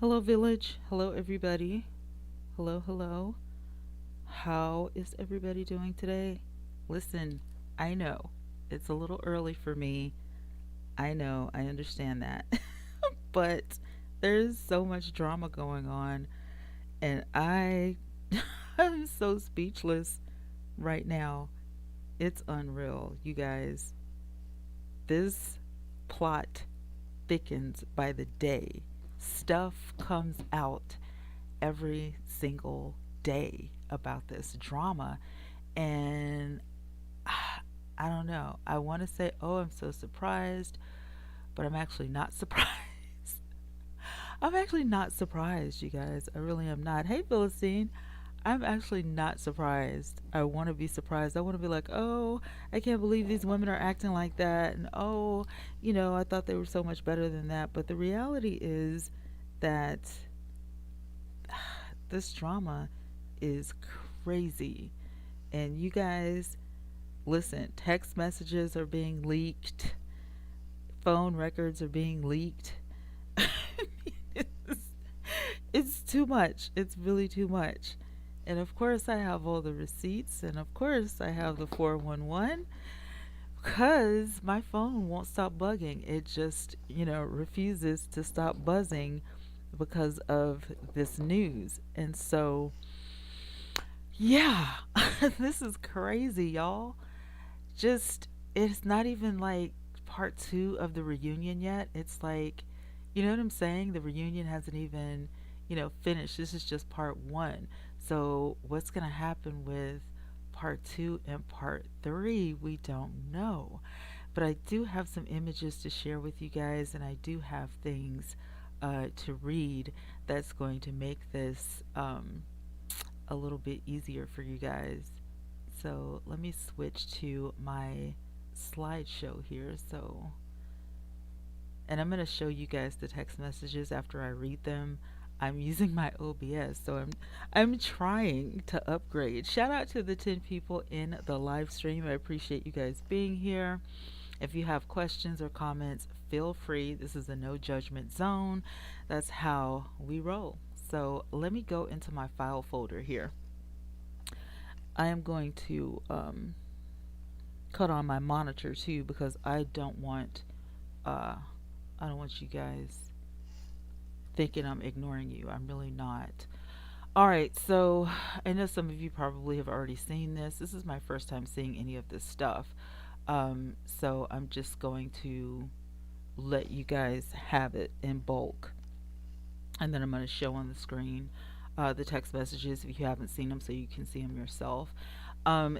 Hello, village. Hello, everybody. Hello, hello. How is everybody doing today? Listen, I know it's a little early for me. I know, I understand that. But there's so much drama going on, and I'm so speechless right now. It's unreal, you guys. This plot thickens by the day. Stuff comes out every single day about this drama. And I don't know. I want to say, oh, I'm so surprised, but I'm actually not surprised. I'm actually not surprised, you guys. I really am not. Hey, Philistine. I'm actually not surprised. I want to be surprised. I want to be like, oh, I can't believe these women are acting like that. And oh, I thought they were so much better than that. But the reality is that this drama is crazy. And you guys, listen, text messages are being leaked, phone records are being leaked. it's, it's too much. It's really too much. And of course, I have all the receipts, and of course, I have the 411 because my phone won't stop bugging. It just, refuses to stop buzzing because of this news. And so, yeah, this is crazy, y'all. Just, it's not even like part two of the reunion yet. It's like, you know what I'm saying? The reunion hasn't even, finished. This is just part one. So, what's going to happen with part two and part three? We don't know. But I do have some images to share with you guys, and I do have things to read that's going to make this a little bit easier for you guys. So let me switch to my slideshow here. And I'm going to show you guys the text messages after I read them. I'm using my OBS, so I'm trying to upgrade. Shout out to the 10 people in the live stream. I appreciate you guys being here. If you have questions or comments, feel free. This is a no judgment zone. That's how we roll. So let me go into my file folder here. I am going to cut on my monitor too because uh, I don't want you guys thinking I'm ignoring you. I'm really not. All right, so I know some of you probably have already seen this. This is my first time seeing any of this stuff. So I'm just going to let you guys have it in bulk. And then I'm going to show on the screen the text messages if you haven't seen them so you can see them yourself.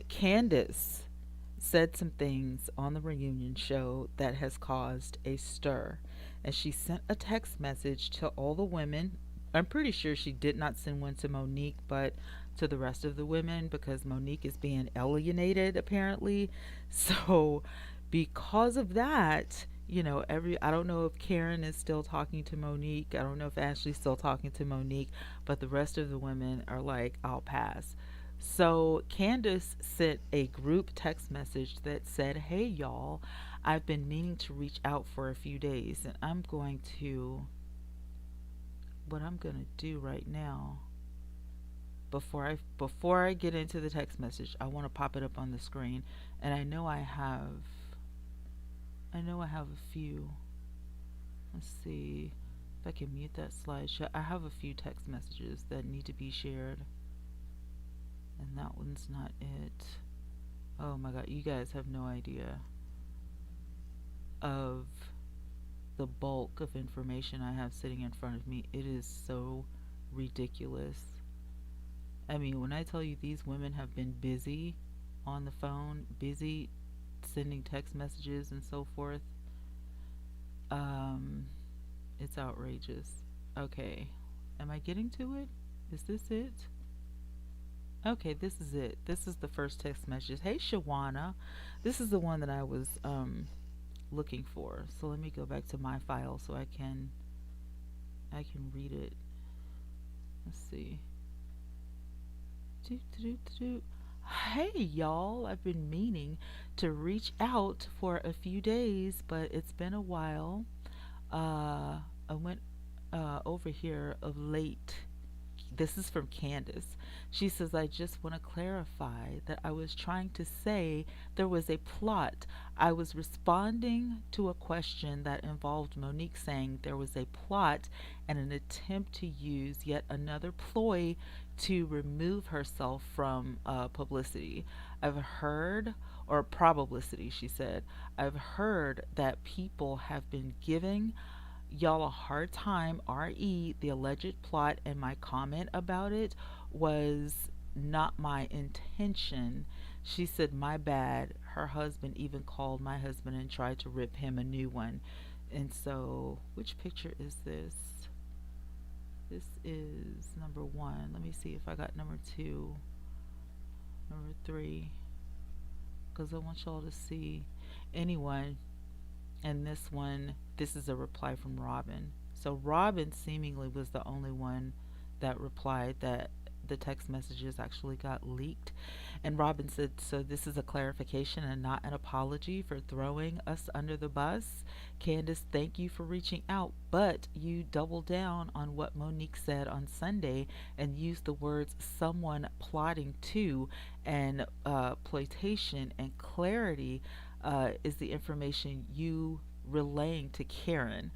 Candace said some things on the reunion show that has caused a stir. And she sent a text message to all the women. I'm pretty sure she did not send one to Monique, but to the rest of the women because Monique is being alienated apparently. So, because of that, I don't know if Karen is still talking to Monique. I don't know if Ashley's still talking to Monique, but the rest of the women are like, I'll pass. So Candace sent a group text message that said, hey y'all, I've been meaning to reach out for a few days, and what I'm going to do right now before I get into the text message, I want to pop it up on the screen. And I know I have a few. Let's see if I can mute that slideshow. I have a few text messages that need to be shared, and that one's not it. Oh my god, you guys have no idea of the bulk of information I have sitting in front of me. It is so ridiculous. I mean, when I tell you these women have been busy on the phone, busy sending text messages and so forth, um, it's outrageous. Okay, am I getting to it? Is this it? Okay, this is it. This is the first text message. Hey, Shawana. This is the one that I was looking for. So let me go back to my file so I can read it. Let's see. Do, do, do, do. Hey y'all, I've been meaning to reach out for a few days, but it's been a while. I went over here of late. This is from Candace. She says, I just want to clarify that I was trying to say there was a plot. I was responding to a question that involved Monique saying there was a plot and an attempt to use yet another ploy to remove herself from publicity. I've heard, or probability, she said, I've heard that people have been giving y'all a hard time, re the alleged plot, and my comment about it was not my intention. She said, my bad. Her husband even called my husband and tried to rip him a new one. And so, which picture is this? This is number one. Let me see if I got number two, number three, because I want y'all to see. Anyone. And this one, this is a reply from Robin. So Robin seemingly was the only one that replied that the text messages actually got leaked. And Robin said, so this is a clarification and not an apology for throwing us under the bus. Candace, thank you for reaching out, but you doubled down on what Monique said on Sunday and used the words someone plotting to and ploitation and clarity is the information you relaying to Karen.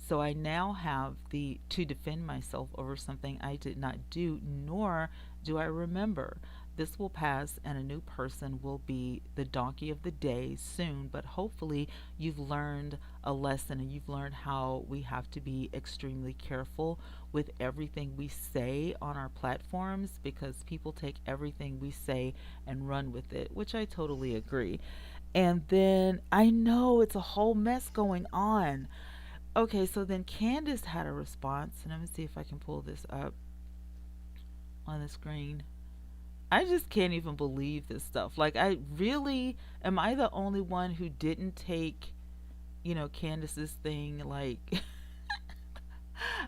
So I now have the to defend myself over something I did not do, nor do I remember. This will pass, and a new person will be the donkey of the day soon. But hopefully, you've learned a lesson and you've learned how we have to be extremely careful with everything we say on our platforms because people take everything we say and run with it, which I totally agree. And then I know it's a whole mess going on. Okay, so then Candace had a response, and let me see if I can pull this up on the screen. I just can't even believe this stuff. Like, I really am I the only one who didn't take, Candace's thing like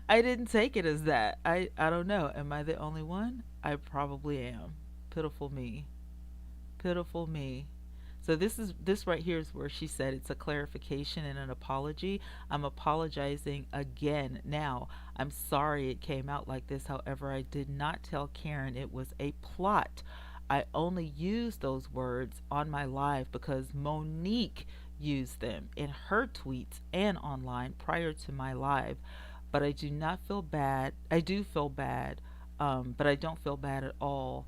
I didn't take it as that. I don't know. Am I the only one? I probably am. Pitiful me. Pitiful me. So this right here is where she said it's a clarification and an apology. I'm apologizing again now. I'm sorry it came out like this. However, I did not tell Karen it was a plot. I only used those words on my live because Monique used them in her tweets and online prior to my live. But I do not feel bad. I do feel bad, but I don't feel bad at all.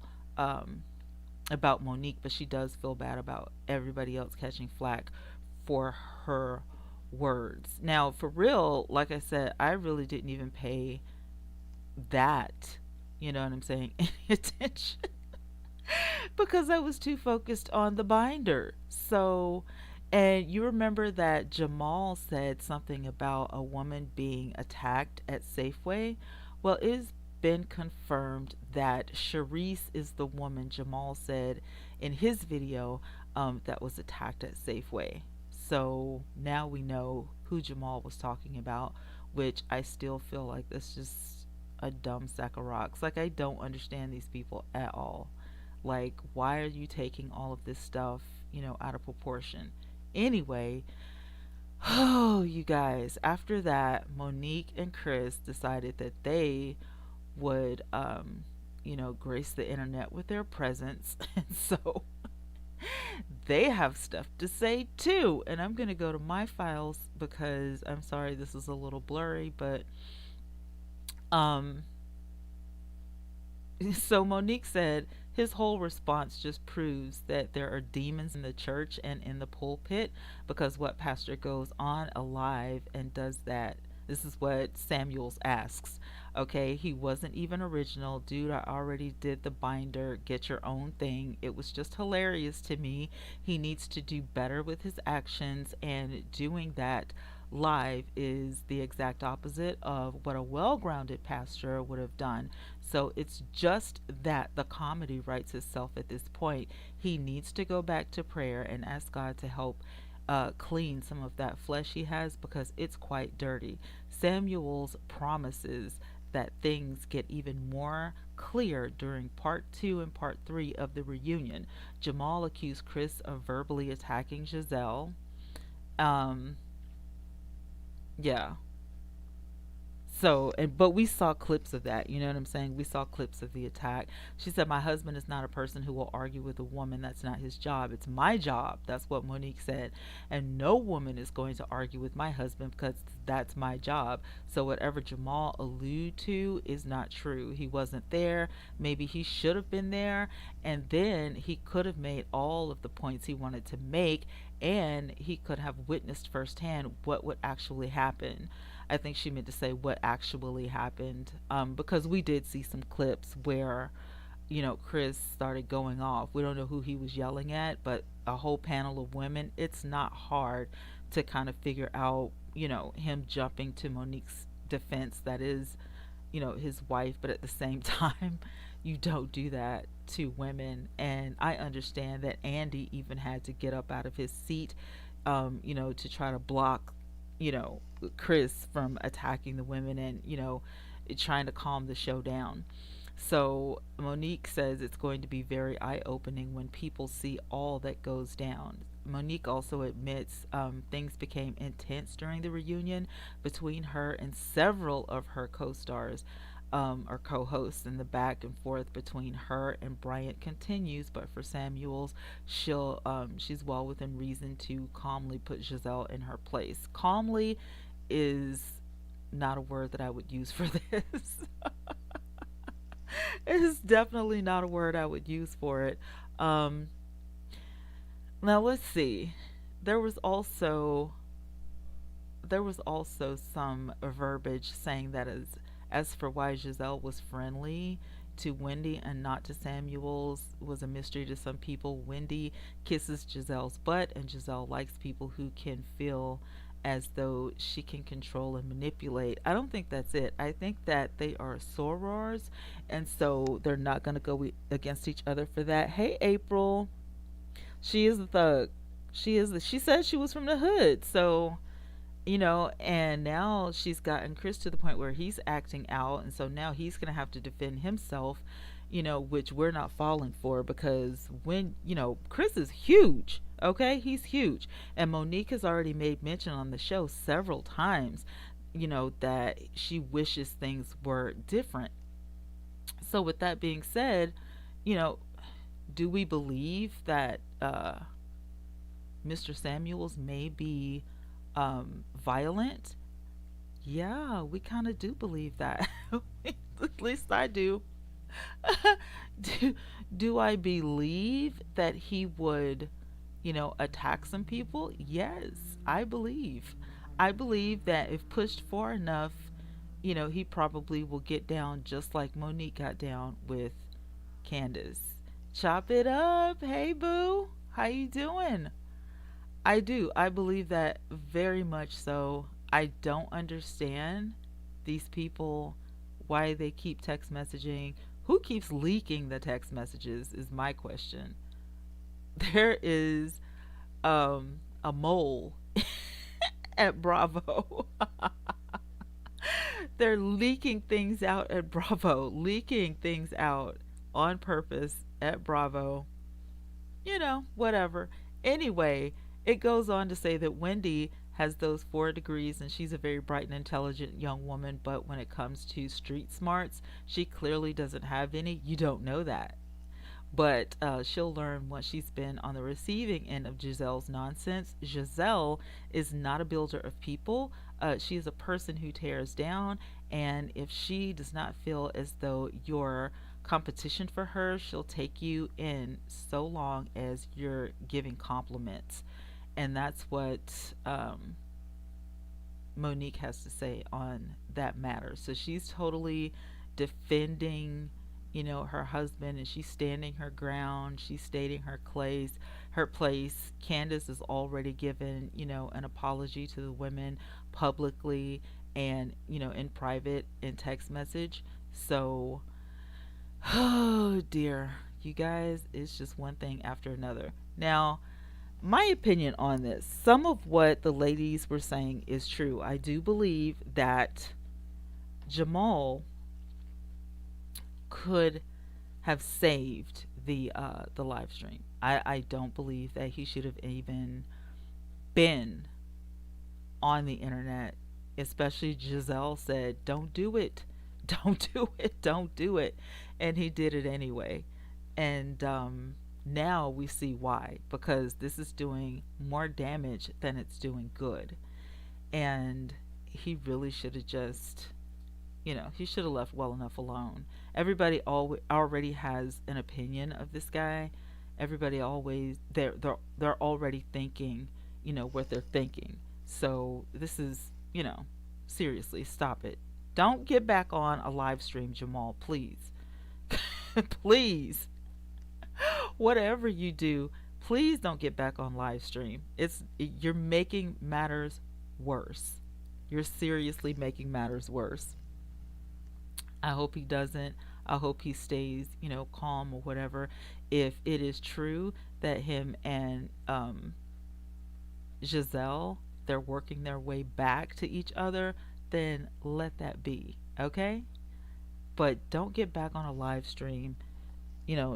About Monique, but she does feel bad about everybody else catching flack for her words. Now, for real, like I said, I really didn't even pay that, you know what I'm saying, any attention because I was too focused on the binder. So, and you remember that Jamal said something about a woman being attacked at Safeway? Well, it's been confirmed that Sharice is the woman Jamal said in his video that was attacked at Safeway. So now we know who Jamal was talking about, which I still feel like that's just a dumb sack of rocks. Like, I don't understand these people at all. Like, why are you taking all of this stuff, out of proportion? Anyway, oh, you guys, after that, Monique and Chris decided that they would, grace the internet with their presence. And so they have stuff to say too. And I'm going to go to my files because I'm sorry this is a little blurry, but um, so Monique said his whole response just proves that there are demons in the church and in the pulpit because what pastor goes on alive and does that. This is what Samuels asks. Okay, he wasn't even original. Dude, I already did the binder. Get your own thing. It was just hilarious to me. He needs to do better with his actions, and doing that live is the exact opposite of what a well grounded pastor would have done. So it's just that the comedy writes itself at this point. He needs to go back to prayer and ask God to help clean some of that flesh he has because it's quite dirty. Samuel's promises that things get even more clear during part 2 and part 3 of the reunion. Jamal accused Chris of verbally attacking Giselle. Um, yeah. So, and but we saw clips of that. You know what I'm saying? We saw clips of the attack. She said, "My husband is not a person who will argue with a woman. That's not his job. It's my job." That's what Monique said. And no woman is going to argue with my husband because that's my job. So whatever Jamal allude to is not true. He wasn't there. Maybe he should have been there, and then he could have made all of the points he wanted to make, and he could have witnessed firsthand what would actually happen. I think she meant to say what actually happened, because we did see some clips where, Chris started going off. We don't know who he was yelling at, but a whole panel of women, it's not hard to kind of figure out, him jumping to Monique's defense. That is, his wife, but at the same time, you don't do that to women. And I understand that Andy even had to get up out of his seat, to try to block, you know, Chris from attacking the women and, trying to calm the show down. So Monique says it's going to be very eye opening when people see all that goes down. Monique also admits things became intense during the reunion between her and several of her co stars, or co hosts, and the back and forth between her and Bryant continues. But for Samuels, she's well within reason to calmly put Giselle in her place. Calmly is not a word that I would use for this. It's definitely not a word I would use for it. Um, Now let's see. There was also there was also some verbiage saying that as for why Giselle was friendly to Wendy and not to Samuel's was a mystery to some people. Wendy kisses Giselle's butt, and Giselle likes people who can feel as though she can control and manipulate. I don't think that's it. I think that they are sorors, and so they're not going to go against each other for that. Hey, April. She is the thug. She said she was from the hood. So, and now she's gotten Chris to the point where he's acting out, and so now he's going to have to defend himself, which we're not falling for, because when, Chris is huge, okay? He's huge. And Monique has already made mention on the show several times, that she wishes things were different. So, with that being said, you know, do we believe that Mr. Samuels may be violent? Yeah, we kind of do believe that. At least I do. do. Do I believe that he would, attack some people? Yes, I believe. I believe that if pushed far enough, he probably will get down just like Monique got down with Candace. Chop it up. Hey, boo. How you doing? I do. I believe that very much so. I don't understand these people, why they keep text messaging. Who keeps leaking the text messages is my question. There is a mole at Bravo. They're leaking things out at Bravo, leaking things out on purpose at Bravo. Whatever. Anyway, it goes on to say that Wendy has those 4 degrees and she's a very bright and intelligent young woman, but when it comes to street smarts, she clearly doesn't have any. You don't know that. But she'll learn once she's been on the receiving end of Giselle's nonsense. Giselle is not a builder of people. She is a person who tears down, and if she does not feel as though you're competition for her, she'll take you in so long as you're giving compliments. And that's what Monique has to say on that matter. So she's totally defending, her husband, and she's standing her ground. She's stating her place. Candace has already given, an apology to the women publicly and, in private in text message. So, oh dear, you guys, it's just one thing after another. Now, my opinion on this, some of what the ladies were saying is true. I do believe that Jamal could have saved the live stream. I don't believe that he should have even been on the internet, especially Giselle said, "Don't do it, don't do it, don't do it," and he did it anyway. And now we see why, because this is doing more damage than it's doing good. And he really should have just, he should have left well enough alone. Everybody already has an opinion of this guy. Everybody always they're already thinking, what they're thinking. So this is, seriously, stop it. Don't get back on a live stream, Jamal, please. Please. Whatever you do, please don't get back on live stream. You're making matters worse. You're seriously making matters worse. I hope he doesn't. I hope he stays, calm or whatever. If it is true that him and Giselle, they're working their way back to each other, then let that be, okay? But don't get back on a live stream,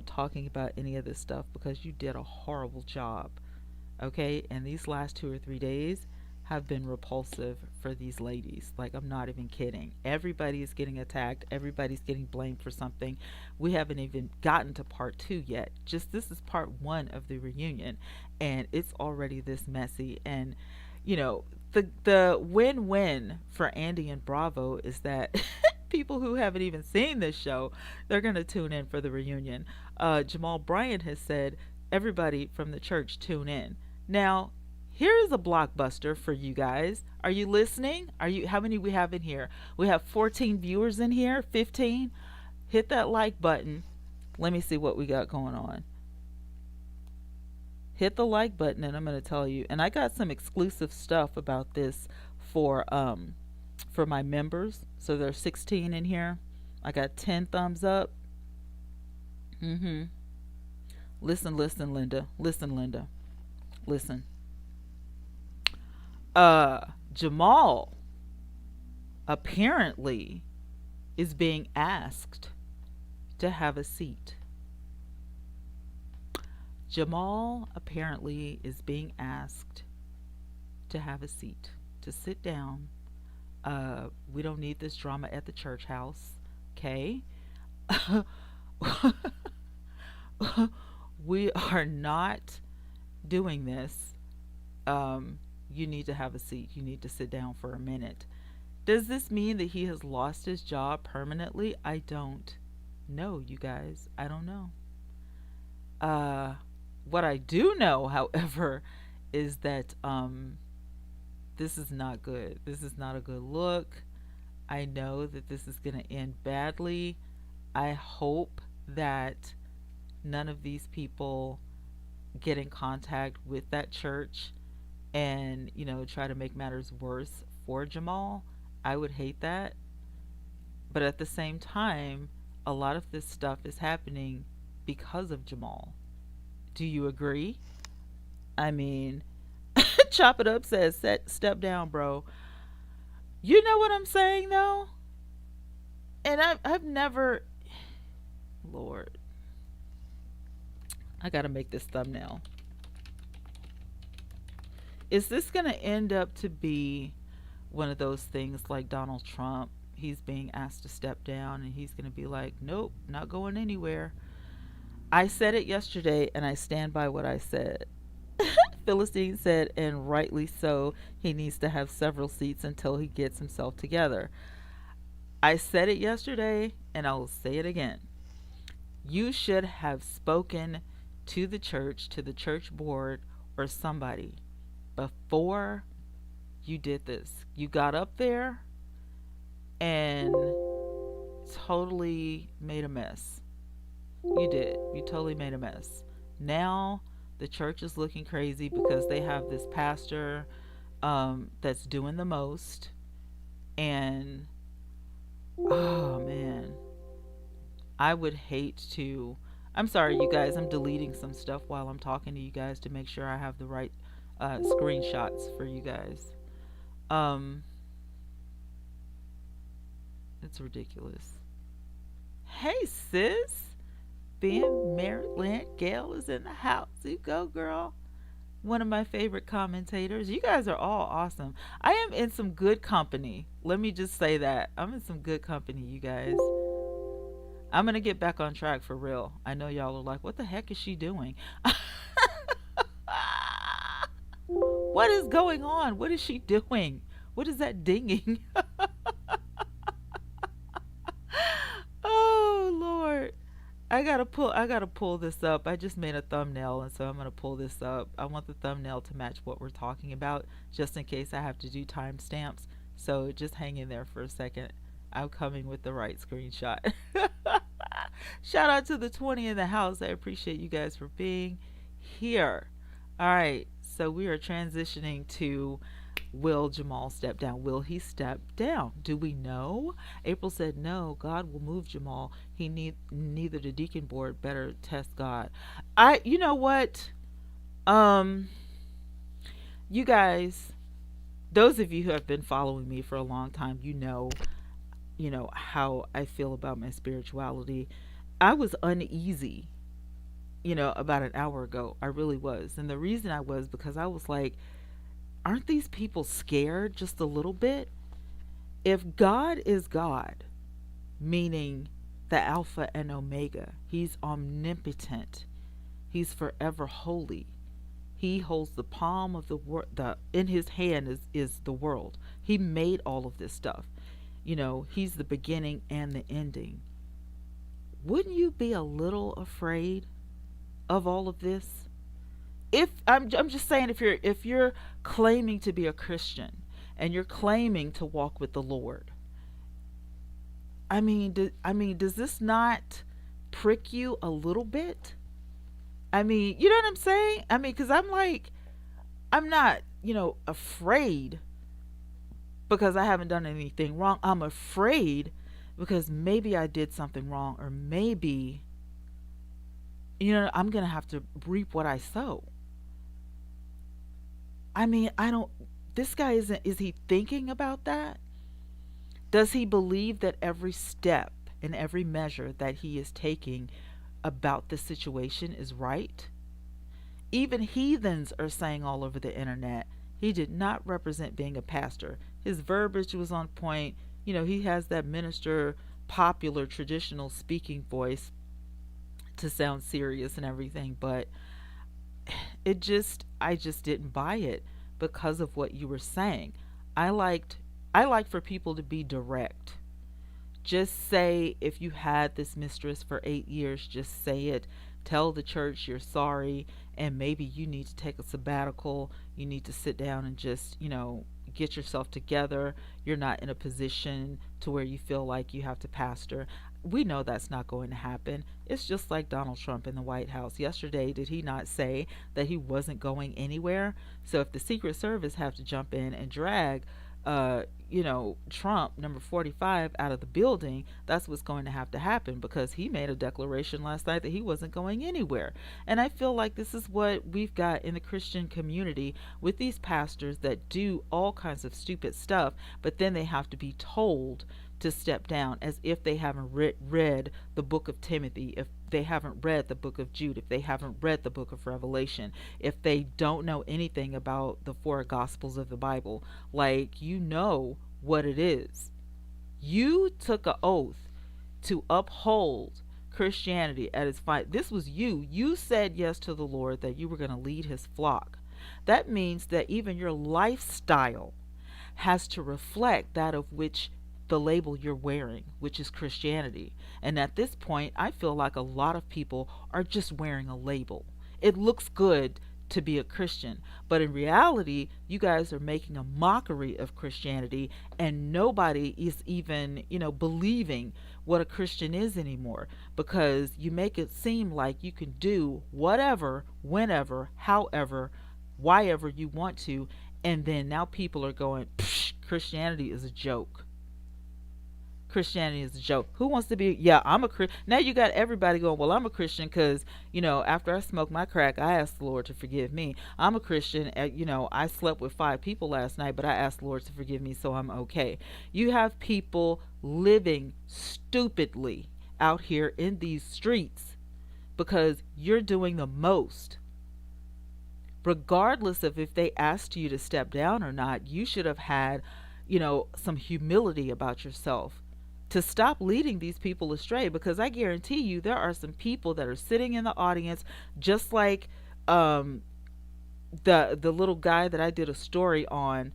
talking about any of this stuff, because you did a horrible job, okay? And these last 2 or 3 days have been repulsive for these ladies. Like, I'm not even kidding. Everybody is getting attacked. Everybody's getting blamed for something. We haven't even gotten to part two yet. Just this is part one of the reunion, and it's already this messy. And the win-win for Andy and Bravo is that people who haven't even seen this show, they're going to tune in for the reunion. Jamal Bryant has said, everybody from the church tune in. Now, here's a blockbuster for you guys. Are you listening? How many we have in here? We have 14 viewers in here, 15. Hit that like button. Let me see what we got going on. Hit the like button and I'm going to tell you. And I got some exclusive stuff about this for my members. So there's 16 in here. I got 10 thumbs up. Listen, Linda. Listen, Linda. Listen. Jamal apparently is being asked to have a seat. Jamal apparently is being asked to have a seat, to sit down. We don't need this drama at the church house, okay? We are not doing this. You need to have a seat. You need to sit down for a minute. Does this mean that he has lost his job permanently? I don't know, you guys. I don't know. What I do know, however, is that this is not good. This is not a good look. I know that this is going to end badly. I hope that none of these people get in contact with that church and, try to make matters worse for Jamal. I would hate that. But at the same time, a lot of this stuff is happening because of Jamal. Do you agree? I mean, Chop It Up says, step down, bro. You know what I'm saying, though? And I've never... Lord. I gotta make this thumbnail. Is this gonna end up to be one of those things like Donald Trump? He's being asked to step down and he's gonna be like, nope, not going anywhere. I said it yesterday and I stand by what I said. Philistine said, and rightly so, he needs to have several seats until he gets himself together. I said it yesterday and I will say it again. You should have spoken to the church board or somebody before you did this. You got up there and totally made a mess. You did. You totally made a mess. Now the church is looking crazy because they have this pastor that's doing the most. And, oh man, I would hate to... I'm sorry, you guys. I'm deleting some stuff while I'm talking to you guys to make sure I have the right screenshots for you guys. It's ridiculous. Hey, sis. Ben, Maryland, Gail is in the house. You go, girl. one of my favorite commentators. You guys are all awesome. I am in some good company. Let me just say that. I'm in some good company, you guys. I'm going to get back on track for real. I know y'all are like, what the heck is she doing? What is going on? What is she doing? What is that dinging? Oh, Lord. I gotta pull this up. I just made a thumbnail and so I'm gonna pull this up. I want the thumbnail to match what we're talking about, just in case I have to do timestamps. So just hang in there for a second. I'm coming with the right screenshot. Shout out to the 20 in the house. I appreciate you guys for being here. All right, so we are transitioning to, will Jamal step down? Will he step down? Do we know? April said no. God will move Jamal. He need neither the deacon board better test God. You know what? Um, you guys, those of you who have been following me for a long time, you know how I feel about my spirituality. I was uneasy, about an hour ago. I really was. And the reason I was because I was like, aren't these people scared just a little bit? If God is God, meaning the Alpha and Omega, He's omnipotent, He's forever holy. He holds the palm of the world. In His hand is the world. He made all of this stuff. He's the beginning and the ending. Wouldn't you be a little afraid of all of this? If I'm just saying, if you're claiming to be a Christian and you're claiming to walk with the Lord, does this not prick you a little bit? You know what I'm saying? Because I'm like, I'm not, afraid because I haven't done anything wrong. I'm afraid because maybe I did something wrong, or maybe, I'm going to have to reap what I sow. I don't, this guy is he thinking about that? Does he believe that every step and every measure that he is taking about the situation is right? Even heathens are saying all over the internet, he did not represent being a pastor. His verbiage was on point. He has that minister, popular, traditional speaking voice to sound serious and everything, but I just didn't buy it because of what you were saying. I liked for people to be direct. Just say, if you had this mistress for 8 years, just say it. Tell the church you're sorry, and maybe you need to take a sabbatical. You need to sit down and just, get yourself together. You're not in a position to where you feel like you have to pastor. We know that's not going to happen. It's just like Donald Trump in the White House. Yesterday, did he not say that he wasn't going anywhere? So if the Secret Service have to jump in and drag Trump, number 45, out of the building, that's what's going to have to happen, because he made a declaration last night that he wasn't going anywhere. And I feel like this is what we've got in the Christian community with these pastors that do all kinds of stupid stuff, but then they have to be told to step down, as if they haven't read the book of Timothy, if they haven't read the book of Jude, if they haven't read the book of Revelation, if they don't know anything about the four gospels of the Bible. Like, what it is. You took an oath to uphold Christianity at its fight. This was you. You said yes to the Lord, that you were going to lead His flock. That means that even your lifestyle has to reflect that of which the label you're wearing, which is Christianity. And at this point, I feel like a lot of people are just wearing a label. It looks good to be a Christian, but in reality, you guys are making a mockery of Christianity, and nobody is even, believing what a Christian is anymore, because you make it seem like you can do whatever, whenever, however, why ever you want to, and then now people are going, Christianity is a joke. Christianity is a joke. Who wants to be? Yeah, I'm a Christian. Now you got everybody going, well, I'm a Christian because, after I smoked my crack, I asked the Lord to forgive me. I'm a Christian. I slept with 5 people last night, but I asked the Lord to forgive me, so I'm okay. You have people living stupidly out here in these streets because you're doing the most regardless of if they asked you to step down or not, you should have had, some humility about yourself to stop leading these people astray, because I guarantee you there are some people that are sitting in the audience, just like um the little guy that I did a story on.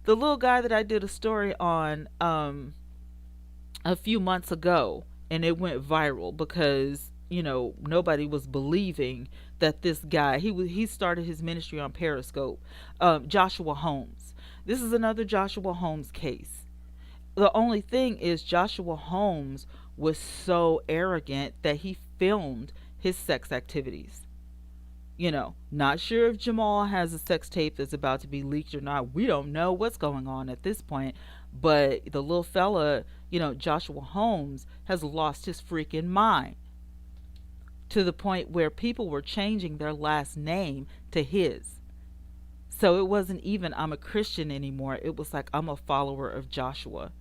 The little guy that I did a story on a few months ago, and it went viral because nobody was believing that this guy, he started his ministry on Periscope. Joshua Holmes. This is another Joshua Holmes case. The only thing is, Joshua Holmes was so arrogant that he filmed his sex activities. Not sure if Jamal has a sex tape that's about to be leaked or not. We don't know what's going on at this point. But the little fella, Joshua Holmes, has lost his freaking mind to the point where people were changing their last name to his. So it wasn't even I'm a Christian anymore. It was like I'm a follower of Joshua.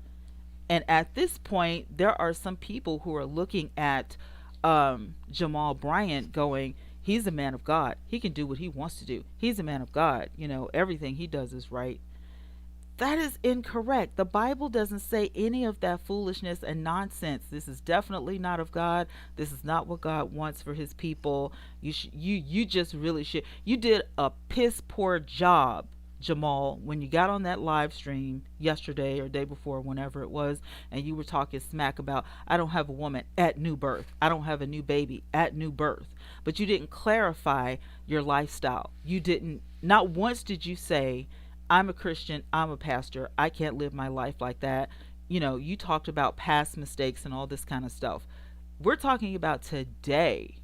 And at this point, there are some people who are looking at Jamal Bryant going, he's a man of God. He can do what he wants to do. He's a man of God. Everything he does is right. That is incorrect. The Bible doesn't say any of that foolishness and nonsense. This is definitely not of God. This is not what God wants for his people. You just really should. You did a piss poor job, Jamal, when you got on that live stream yesterday or day before, whenever it was, and you were talking smack about, I don't have a woman at new birth. I don't have a new baby at new birth. But you didn't clarify your lifestyle. You didn't, not once did you say, I'm a Christian, I'm a pastor, I can't live my life like that. You talked about past mistakes and all this kind of stuff. We're talking about today.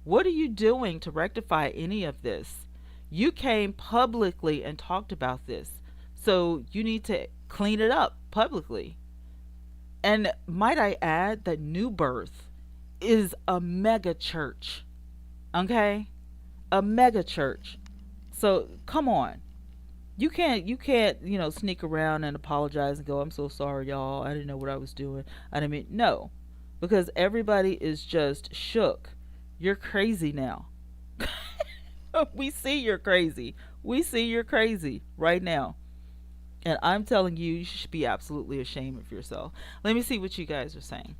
What are you doing to rectify any of this? You came publicly and talked about this. So you need to clean it up publicly. And might I add that New Birth is a mega church. Okay? A mega church. So come on. You can't, sneak around and apologize and go, I'm so sorry, y'all. I didn't know what I was doing. I didn't mean, no. Because everybody is just shook. You're crazy now. We see you're crazy. We see you're crazy right now. And I'm telling you, you should be absolutely ashamed of yourself. Let me see what you guys are saying.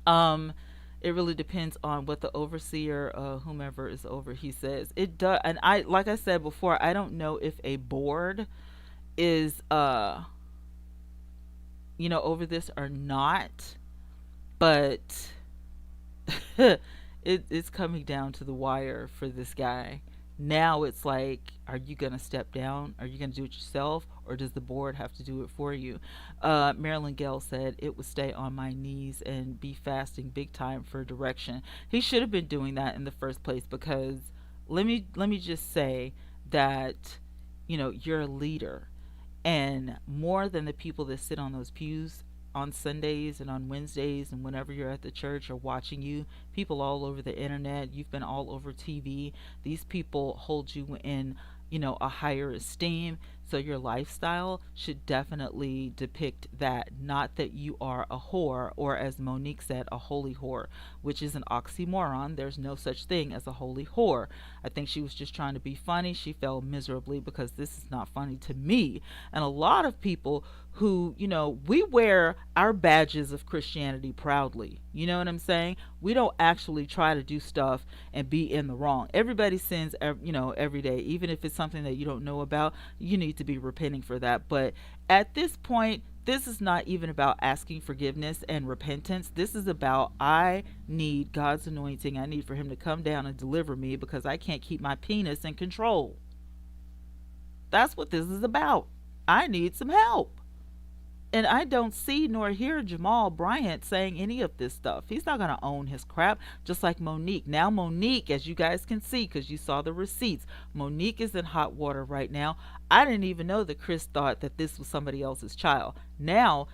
Um, it really depends on what the overseer, whomever is over, he says. It does, and like I said before, I don't know if a board is, over this or not, but it's coming down to the wire for this guy. Now it's like, are you going to step down? Are you going to do it yourself? Or does the board have to do it for you? Marilyn Gale said, it would stay on my knees and be fasting big time for direction. He should have been doing that in the first place, because let me just say that, you're a leader. And more than the people that sit on those pews on Sundays and on Wednesdays and whenever you're at the church or watching you, people all over the internet, you've been all over TV. These people hold you in, a higher esteem. So your lifestyle should definitely depict that, not that you are a whore, or as Monique said, a holy whore, which is an oxymoron. There's no such thing as a holy whore. I think she was just trying to be funny. She fell miserably, because this is not funny to me. And a lot of people who, we wear our badges of Christianity proudly. You know what I'm saying? We don't actually try to do stuff and be in the wrong. Everybody sins, every day. Even if it's something that you don't know about, you need to be repenting for that. But at this point, this is not even about asking forgiveness and repentance. This is about, I need God's anointing. I need for him to come down and deliver me, because I can't keep my penis in control. That's what this is about. I need some help. And I don't see nor hear Jamal Bryant saying any of this stuff. He's not going to own his crap, just like Monique. Now, Monique, as you guys can see, because you saw the receipts, Monique is in hot water right now. I didn't even know that Chris thought that this was somebody else's child. Now,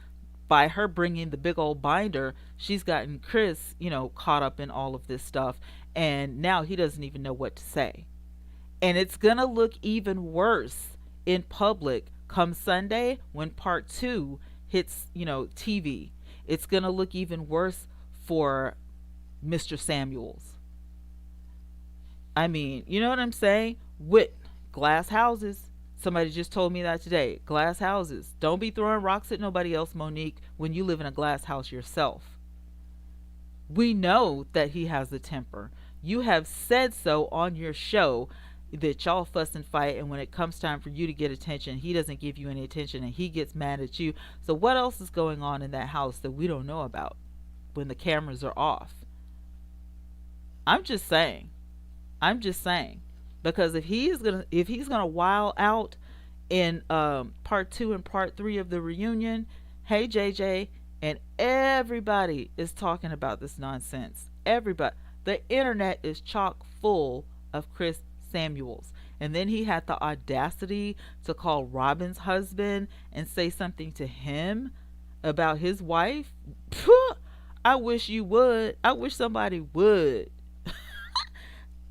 by her bringing the big old binder, she's gotten Chris, caught up in all of this stuff. And now he doesn't even know what to say. And it's going to look even worse in public come Sunday when part 2 hits, TV. It's going to look even worse for Mr. Samuels. I mean, you know what I'm saying? With glass houses. Somebody just told me that today. Glass houses. Don't be throwing rocks at nobody else, Monique, when you live in a glass house yourself. We know that he has a temper. You have said so on your show that y'all fuss and fight, and when it comes time for you to get attention, he doesn't give you any attention and he gets mad at you. So, what else is going on in that house that we don't know about when the cameras are off? I'm just saying. I'm just saying. Because if he's gonna wild out in part two and part three of the reunion, hey JJ, and everybody is talking about this nonsense. Everybody, the internet is chock full of Chris Samuels. And then he had the audacity to call Robin's husband and say something to him about his wife. Phew, I wish you would. I wish somebody would.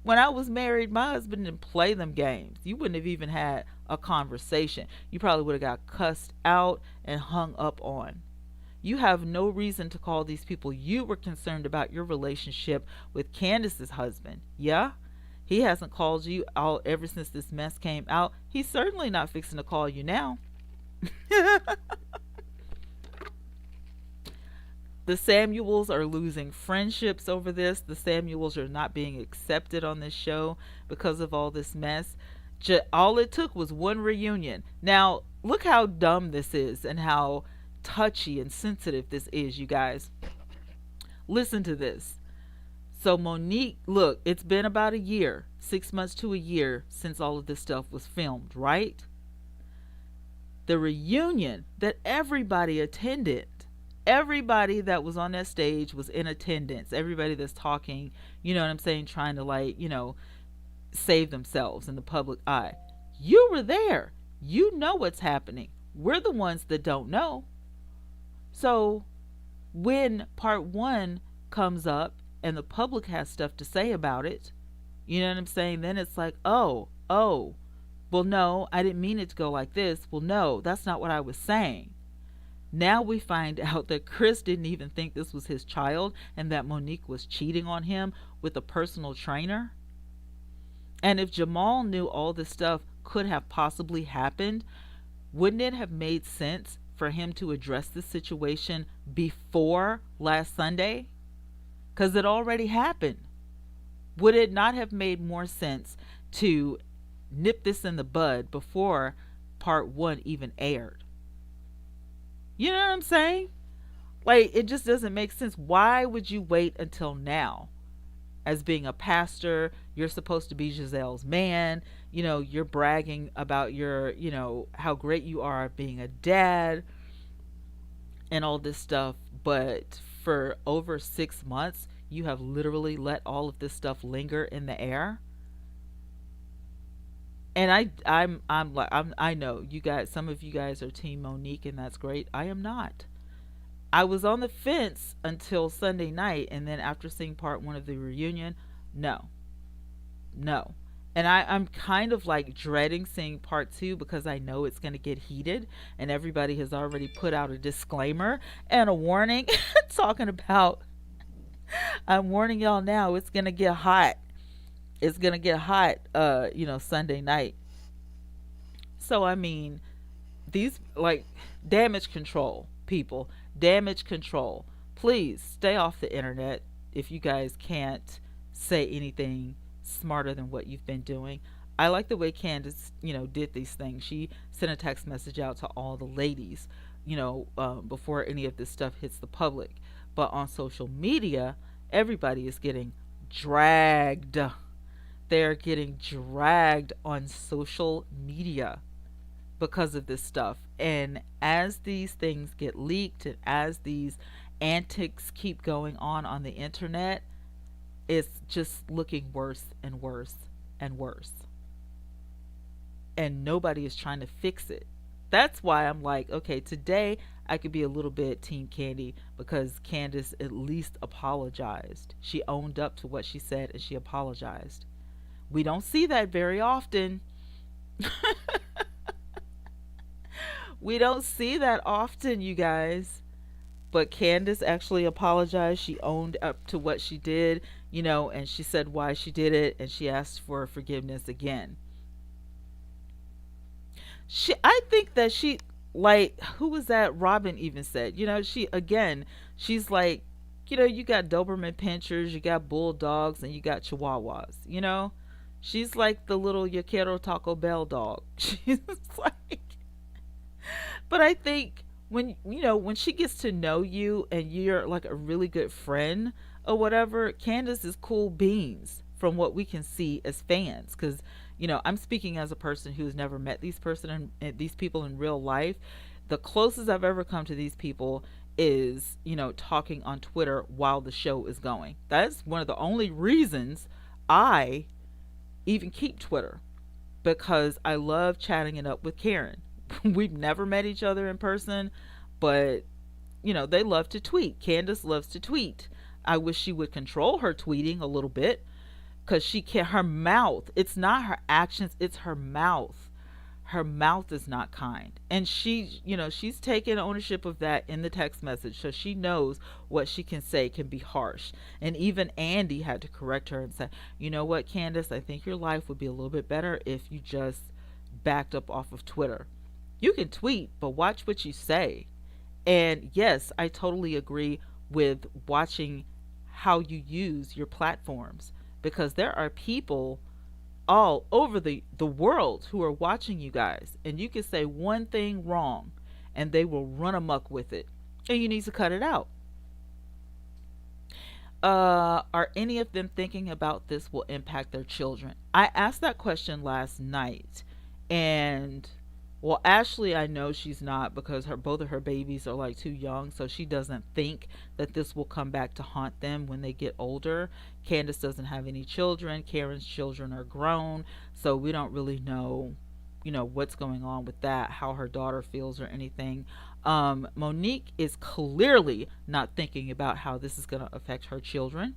When I was married, my husband didn't play them games. You wouldn't have even had a conversation. You probably would have got cussed out and hung up on. You have no reason to call these people. You were concerned about your relationship with Candace's husband. Yeah? He hasn't called you out ever since this mess came out. He's certainly not fixing to call you now. The Samuels are losing friendships over this. The Samuels are not being accepted on this show because of all this mess. All it took was one reunion. Now, look how dumb this is and how touchy and sensitive this is, you guys. Listen to this. So, Monique, look, it's been about a year, 6 months to a year since all of this stuff was filmed, right? The reunion that everybody attended, everybody that was on that stage was in attendance. Everybody that's talking, you know what I'm saying, trying to, like, save themselves in the public eye. You were there. You know what's happening. We're the ones that don't know. So when part one comes up and the public has stuff to say about it, you know what I'm saying, then it's like, oh, well, no, I didn't mean it to go like this. Well, no, that's not what I was saying. Now we find out that Chris didn't even think this was his child and that Monique was cheating on him with a personal trainer. And if Jamal knew all this stuff could have possibly happened, wouldn't it have made sense for him to address this situation before last Sunday? Because it already happened. Would it not have made more sense to nip this in the bud before part one even aired? You know what I'm saying? Like, it just doesn't make sense. Why would you wait until now? As being a pastor, you're supposed to be Giselle's man. You're bragging about your, how great you are at being a dad and all this stuff. But for over 6 months, you have literally let all of this stuff linger in the air. And I know you guys, some of you guys are team Monique, and that's great. I am not. I was on the fence until Sunday night, and then after seeing part one of the reunion, no. And I'm kind of like dreading seeing part two because I know it's going to get heated, and everybody has already put out a disclaimer and a warning talking about, I'm warning y'all now, it's going to get hot. It's going to get hot, Sunday night. So, I mean, these, like, damage control, people. Damage control. Please stay off the internet if you guys can't say anything smarter than what you've been doing. I like the way Candace, did these things. She sent a text message out to all the ladies, before any of this stuff hits the public. But on social media, everybody is getting dragged. They're getting dragged on social media because of this stuff. And as these things get leaked and as these antics keep going on the internet, it's just looking worse and worse and worse. And nobody is trying to fix it. That's why I'm like, okay, today I could be a little bit Team Candy because Candace at least apologized. She owned up to what she said and she apologized. We don't see that very often. We don't see that often, you guys. But Candace actually apologized. She owned up to what she did, and she said why she did it, and she asked for forgiveness again. I think that like, who was that? Robin even said, she's like, you got Doberman pinchers, you got bulldogs, and you got chihuahuas. She's like the little Yo quiero Taco Bell dog. She's like, but I think when she gets to know you and you're like a really good friend or whatever, Candace is cool beans from what we can see as fans. Because I'm speaking as a person who's never met these people in real life. The closest I've ever come to these people is talking on Twitter while the show is going. That's one of the only reasons I even keep Twitter, because I love chatting it up with Karen. We've never met each other in person, but they love to tweet. Candace loves to tweet. I wish she would control her tweeting a little bit, because she can. Her mouth. It's not her actions. It's her mouth. Her mouth is not kind, and she's taken ownership of that in the text message, so she knows what she can say can be harsh. And even Andy had to correct her and say, you know what, Candace, I think your life would be a little bit better if you just backed up off of Twitter. You can tweet, but watch what you say. And yes, I totally agree with watching how you use your platforms, because there are people all over the world who are watching you guys, and you can say one thing wrong and they will run amok with it, and you need to cut it out. Are any of them thinking about this will impact their children? I asked that question last night, and well, Ashley, I know she's not, because her both of her babies are like too young, so she doesn't think that this will come back to haunt them when they get older. Candace doesn't have any children. Karen's children are grown, so we don't really know, what's going on with that, how her daughter feels or anything. Monique is clearly not thinking about how this is going to affect her children.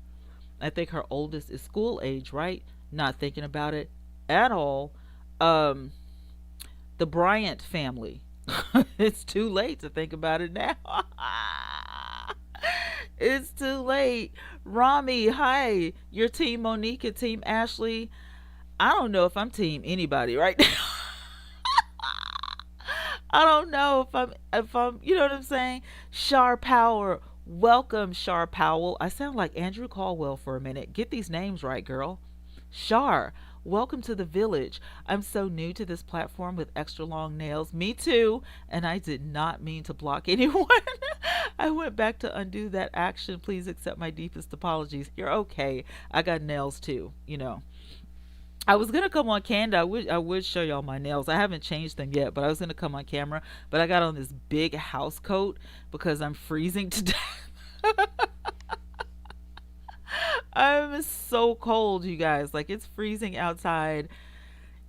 I think her oldest is school age, right? Not thinking about it at all. Um, the Bryant family. It's too late to think about it now. It's too late. Rami, hi. Your team Monique and team Ashley. I don't know if I'm team anybody right now. I don't know if I'm you know what I'm saying? Shar Power. Welcome, Shar Powell. I sound like Andrew Caldwell for a minute. Get these names right, girl. Shar, welcome to the village. I'm so new to this platform with extra long nails. Me too. And I did not mean to block anyone. I went back to undo that action. Please accept my deepest apologies. You're okay. I got nails too. I was gonna come on camera. I would show y'all my nails. I haven't changed them yet, but I was gonna come on camera. But I got on this big house coat because I'm freezing to death. I'm so cold, you guys. Like, it's freezing outside.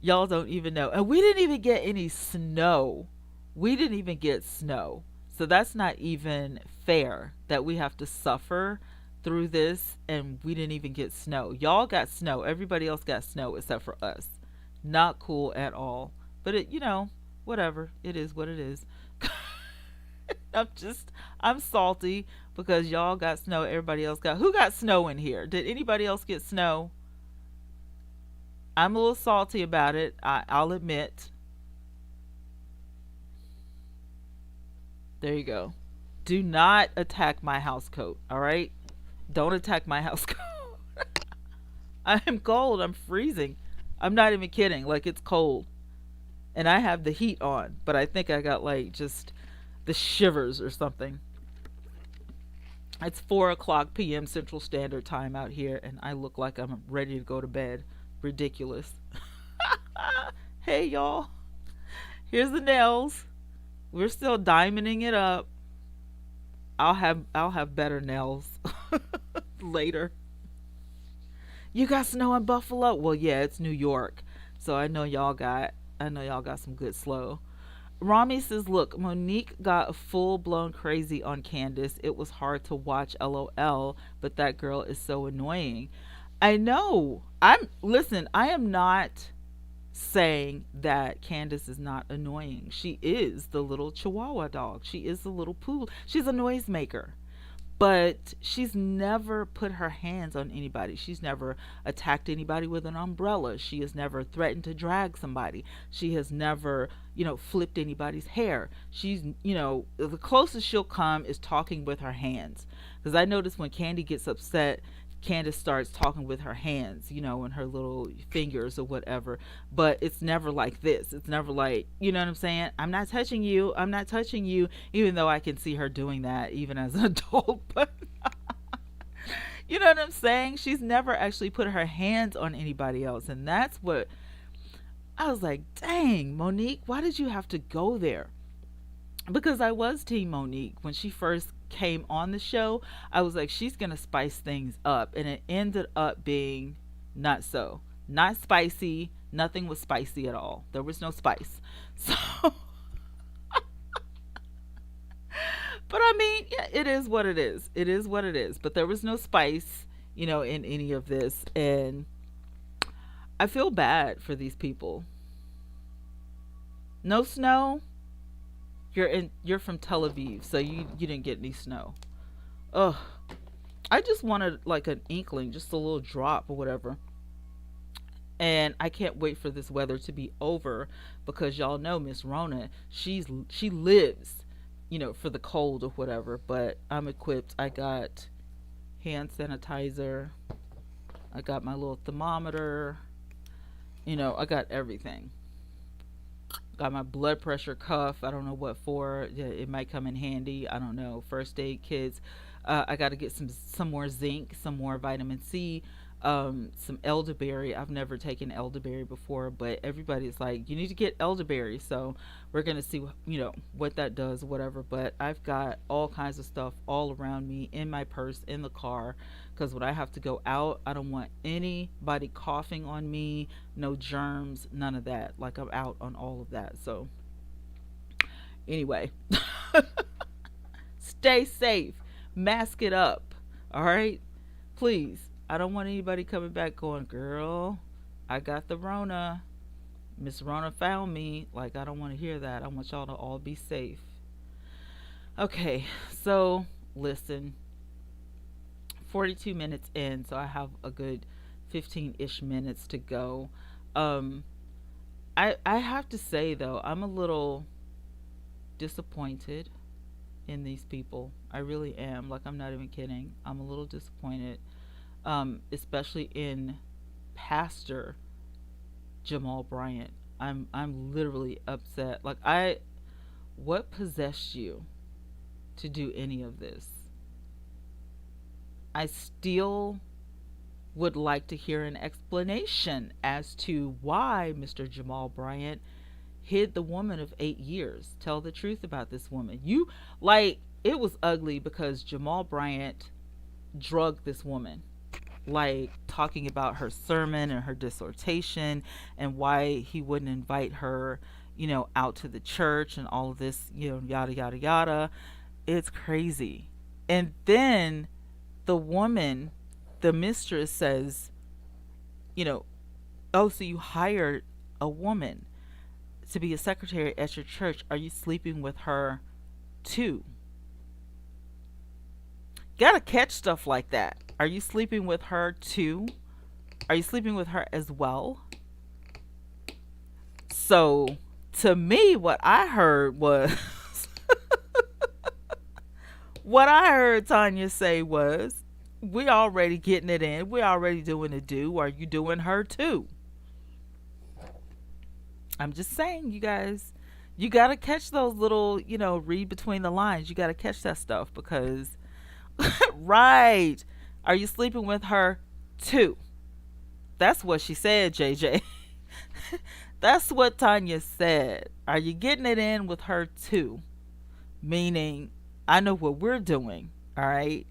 Y'all don't even know. And we didn't even get any snow. We didn't even get snow. So that's not even fair that we have to suffer through this and we didn't even get snow. Y'all got snow. Everybody else got snow except for us. Not cool at all. But whatever. It is what it is. I'm salty because y'all got snow. Everybody else got. Who got snow in here? Did anybody else get snow? I'm a little salty about it. I'll admit. There you go. Do not attack my house coat. All right. Don't attack my house coat. I am cold. I'm freezing. I'm not even kidding. Like, it's cold. And I have the heat on, but I think I got like just the shivers or something. It's 4 o'clock p.m. Central Standard Time out here, and I look like I'm ready to go to bed. Ridiculous. Hey, y'all. Here's the nails. We're still diamonding it up. I'll have better nails later. You got snow in Buffalo? Well, yeah, it's New York, so I know y'all got some good slow. Rami says, "Look, Monique got full blown crazy on Candace. It was hard to watch. LOL. But that girl is so annoying." I know. I am not saying that Candace is not annoying. She is the little Chihuahua dog. She is the little poodle. She's a noisemaker, but she's never put her hands on anybody. She's never attacked anybody with an umbrella. She has never threatened to drag somebody. She has never, flipped anybody's hair. She's, the closest she'll come is talking with her hands. Because I notice when Candy gets upset, Candace starts talking with her hands, and her little fingers or whatever. But it's never like this. It's never like, you know what I'm saying? I'm not touching you. I'm not touching you. Even though I can see her doing that even as an adult. But you know what I'm saying? She's never actually put her hands on anybody else. And that's what I was like, dang, Monique, why did you have to go there? Because I was Team Monique when she first came on the show. I was like, she's gonna spice things up, and it ended up being not so. Not spicy. Nothing was spicy at all. There was no spice. So, but I mean, yeah, it is what it is. It is what it is. But there was no spice, in any of this, and I feel bad for these people. No snow. You're from Tel Aviv, so you didn't get any snow. Ugh. I just wanted like an inkling, just a little drop or whatever. And I can't wait for this weather to be over because y'all know Miss Rona, she lives, for the cold or whatever, but I'm equipped. I got hand sanitizer. I got my little thermometer. I got everything. Got my blood pressure cuff. I don't know what for. Yeah, it might come in handy. I don't know. First aid kits. I got to get some more zinc, some more vitamin C, some elderberry. I've never taken elderberry before, but everybody's like, you need to get elderberry. So we're gonna see, what that does, whatever. But I've got all kinds of stuff all around me, in my purse, in the car, because when I have to go out, I don't want anybody coughing on me. No germs, none of that. Like, I'm out on all of that. So anyway, stay safe. Mask it up. All right, please. I don't want anybody coming back going, girl, I got the Rona. Miss Rona found me. Like, I don't want to hear that. I want y'all to all be safe. Okay, so listen, 42 minutes in, so I have a good 15-ish minutes to go. Um, I have to say, though, I'm a little disappointed in these people. I really am. Like, I'm not even kidding. I'm a little disappointed, especially in Pastor Jamal Bryant. I'm literally upset. Like, what possessed you to do any of this? I still would like to hear an explanation as to why Mr. Jamal Bryant hid the woman of 8 years. Tell the truth about this woman. It was ugly because Jamal Bryant drugged this woman, like talking about her sermon and her dissertation and why he wouldn't invite her, out to the church and all of this, yada, yada, yada. It's crazy. And then the woman, the mistress, says, oh, so you hired a woman to be a secretary at your church. Are you sleeping with her too? Gotta catch stuff like that. Are you sleeping with her too? Are you sleeping with her as well? So, to me, what I heard was, what I heard Tanya say was, we already getting it in. We already doing the do. Are you doing her too? I'm just saying, you guys, you got to catch those little, read between the lines. You got to catch that stuff because, right. Are you sleeping with her too? That's what she said, JJ. That's what Tanya said. Are you getting it in with her too? Meaning, I know what we're doing, all right?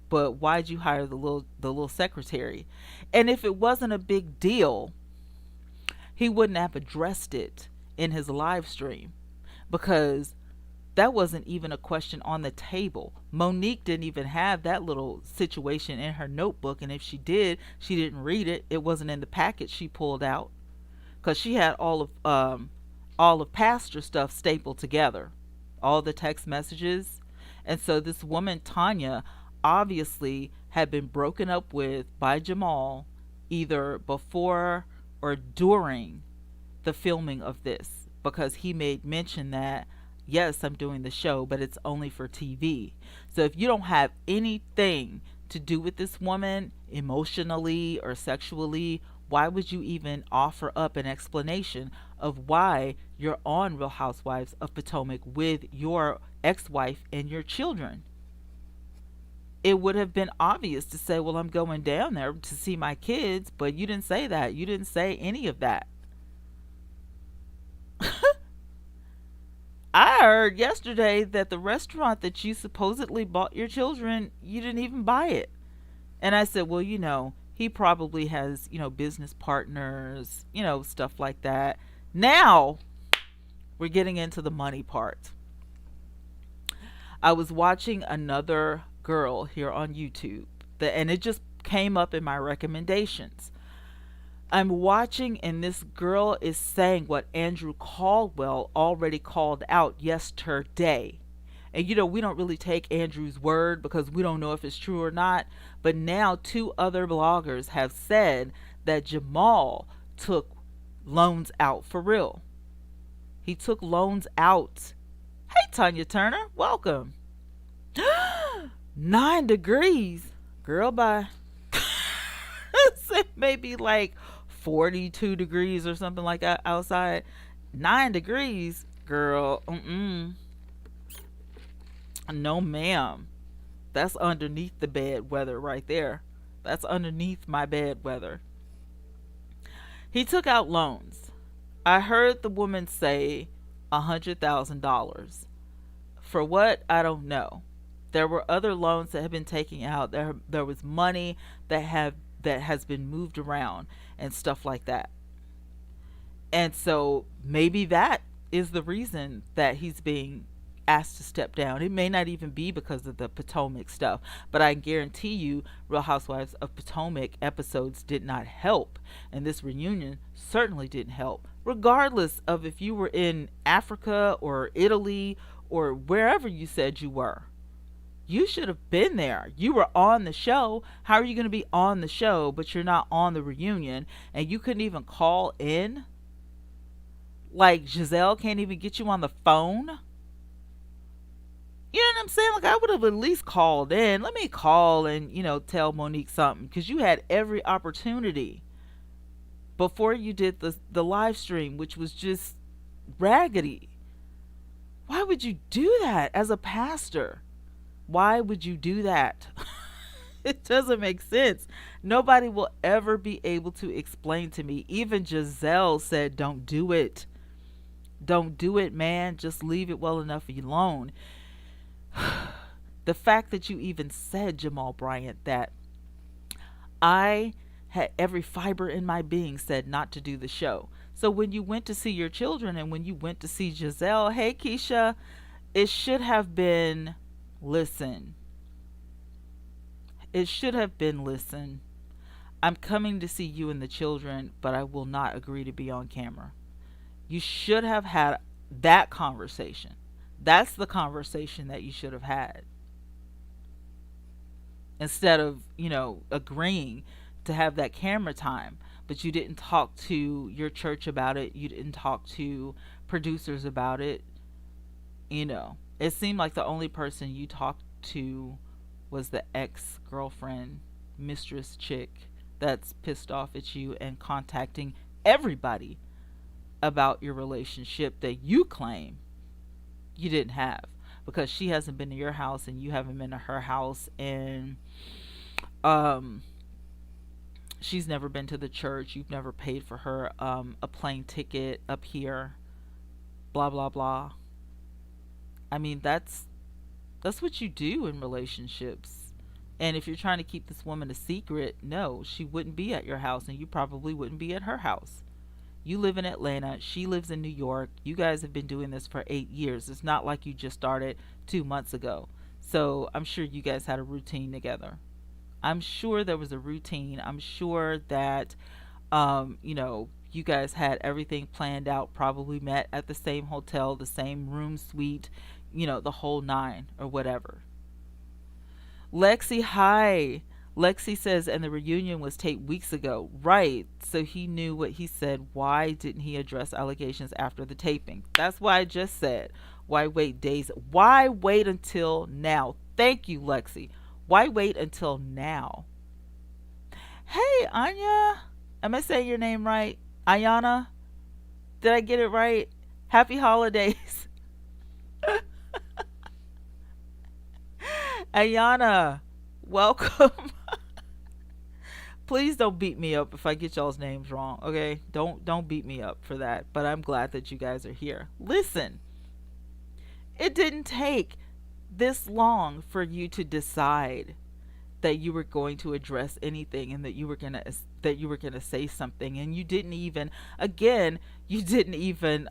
But why'd you hire the little secretary? And if it wasn't a big deal, he wouldn't have addressed it in his live stream because that wasn't even a question on the table. Monique didn't even have that little situation in her notebook, and if she did, she didn't read it. It wasn't in the packet she pulled out because she had all of pastor stuff stapled together, all the text messages. And so this woman Tanya obviously had been broken up with by Jamal either before or during the filming of this, because he made mention that yes, I'm doing the show, but it's only for TV. So if you don't have anything to do with this woman emotionally or sexually, why would you even offer up an explanation of why you're on Real Housewives of Potomac with your ex-wife and your children? It would have been obvious to say, well, I'm going down there to see my kids, but you didn't say that. You didn't say any of that. I heard yesterday that the restaurant that you supposedly bought your children, you didn't even buy it. And I said, well, he probably has, business partners, stuff like that. Now we're getting into the money part. I was watching another girl here on YouTube, and it just came up in my recommendations. I'm watching, and this girl is saying what Andrew Caldwell already called out yesterday. And we don't really take Andrew's word because we don't know if it's true or not. But now two other bloggers have said that Jamal took loans out for real. He took loans out. Hey, Tanya Turner, welcome. 9 degrees. Girl, bye. It may be like 42 degrees or something like that outside. 9 degrees, girl. No, ma'am. That's underneath the bad weather right there. That's underneath my bad weather. He took out loans. I heard the woman say $100,000. For what? I don't know. There were other loans that have been taken out. There was money that has been moved around and stuff like that. And so maybe that is the reason that he's being asked to step down. It may not even be because of the Potomac stuff, but I guarantee you Real Housewives of Potomac episodes did not help, and this reunion certainly didn't help, regardless of if you were in Africa or Italy or wherever you said you were. You should have been there. You were on the show. How are you going to be on the show but you're not on the reunion? And you couldn't even call in? Like Giselle can't even get you on the phone? You know what I'm saying? Like, I would have at least called in. Let me call and, tell Monique something, because you had every opportunity before you did the live stream, which was just raggedy. Why would you do that as a pastor? Why would you do that? It doesn't make sense. Nobody will ever be able to explain to me. Even Giselle said, don't do it. Don't do it, man. Just leave it well enough alone. The fact that you even said, Jamal Bryant, that I had every fiber in my being said not to do the show. So when you went to see your children and when you went to see Giselle, hey, Keisha, it should have been, listen. It should have been, listen. I'm coming to see you and the children, but I will not agree to be on camera. You should have had that conversation. That's the conversation that you should have had. Instead of, agreeing to have that camera time, but you didn't talk to your church about it. You didn't talk to producers about it. It seemed like the only person you talked to was the ex-girlfriend, mistress chick that's pissed off at you and contacting everybody about your relationship that you claim you didn't have, because she hasn't been to your house and you haven't been to her house, and she's never been to the church. You've never paid for her a plane ticket up here, blah blah blah. I mean, that's what you do in relationships. And if you're trying to keep this woman a secret, no, she wouldn't be at your house, and you probably wouldn't be at her house. You live in Atlanta. She lives in New York. You guys have been doing this for 8 years. It's not like you just started 2 months ago. So I'm sure you guys had a routine together. I'm sure there was a routine. I'm sure that, You guys had everything planned out, probably met at the same hotel, the same room suite, the whole nine or whatever. Lexi, hi. Lexi says, and the reunion was taped weeks ago. Right. So he knew what he said. Why didn't he address allegations after the taping? That's why I just said. Why wait days? Why wait until now? Thank you, Lexi. Why wait until now? Hey, Anya. Am I saying your name right? Ayana? Did I get it right? Happy holidays. Ayana, welcome. Please don't beat me up if I get y'all's names wrong, okay? Don't beat me up for that. But I'm glad that you guys are here. Listen, it didn't take this long for you to decide that you were going to address anything and that you were going to say something, and you didn't even, again, you didn't even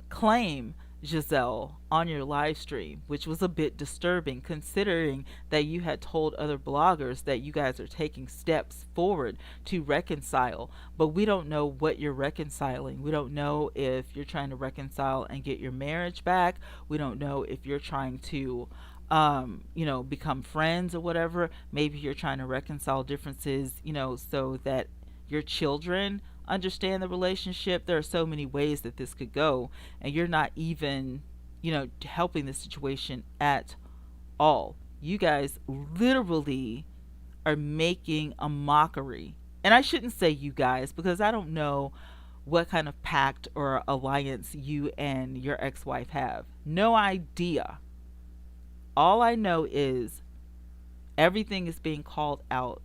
claim Giselle on your live stream, which was a bit disturbing considering that you had told other bloggers that you guys are taking steps forward to reconcile. But we don't know what you're reconciling. We don't know if you're trying to reconcile and get your marriage back. We don't know if you're trying to become friends or whatever. Maybe you're trying to reconcile differences, so that your children understand the relationship. There are so many ways that this could go, and you're not even, helping the situation at all. You guys literally are making a mockery. And I shouldn't say you guys because I don't know what kind of pact or alliance you and your ex wife have. No idea. All I know is everything is being called out.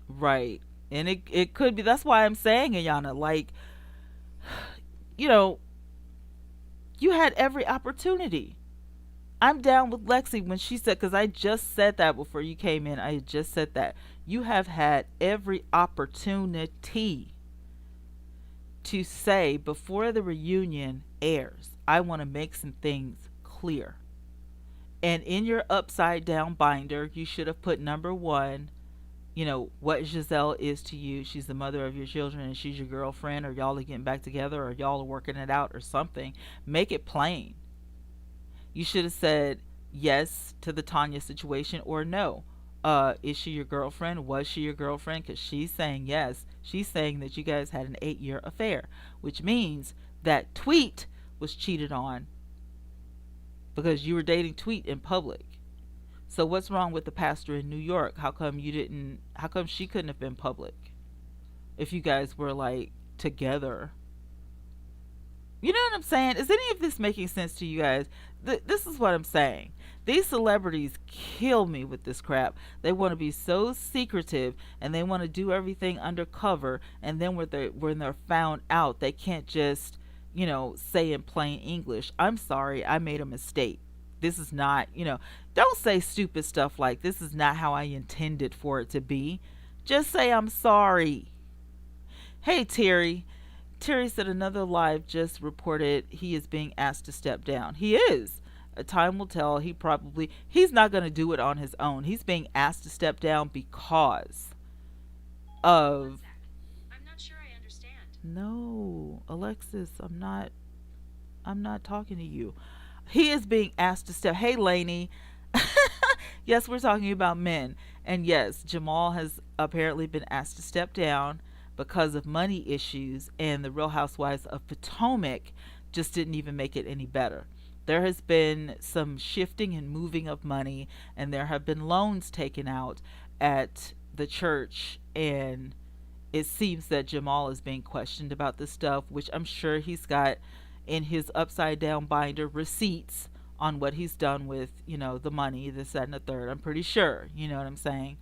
Right. And it could be, that's why I'm saying, Ayana, like, you know, you had every opportunity. I'm down with Lexi when she said, because I just said that before you came in. I just said that. You have had every opportunity to say before the reunion airs, I want to make some things clear. And in your upside down binder, you should have put number one, what Giselle is to you. She's the mother of your children and she's your girlfriend, or y'all are getting back together, or y'all are working it out, or something. Make it plain. You should have said yes to the Tanya situation or no. Is she your girlfriend? Was she your girlfriend? Because she's saying yes. She's saying that you guys had an 8-year affair, which means that Tweet was cheated on because you were dating Tweet in public. So what's wrong with the pastor in New York? How come she couldn't have been public if you guys were like together? You know what I'm saying? Is any of this making sense to you guys? This is what I'm saying. These celebrities kill me with this crap. They want to be so secretive and they want to do everything undercover, and then when they're found out, they can't just, say in plain English, I'm sorry, I made a mistake. This is not, don't say stupid stuff like this is not how I intended for it to be. Just say I'm sorry. Hey, Terry. Terry said another live just reported he is being asked to step down. He is. Time will tell. He's not going to do it on his own. He's being asked to step down because of. I'm not sure I understand. No, Alexis, I'm not talking to you. He is being asked to step. Hey, Lainey. Yes, we're talking about men. And yes, Jamal has apparently been asked to step down because of money issues, and the Real Housewives of Potomac just didn't even make it any better. There has been some shifting and moving of money, and there have been loans taken out at the church, and it seems that Jamal is being questioned about this stuff, which I'm sure he's got in his upside down binder receipts on what he's done with, the money, this, that, and the third. I'm pretty sure, you know what I'm saying?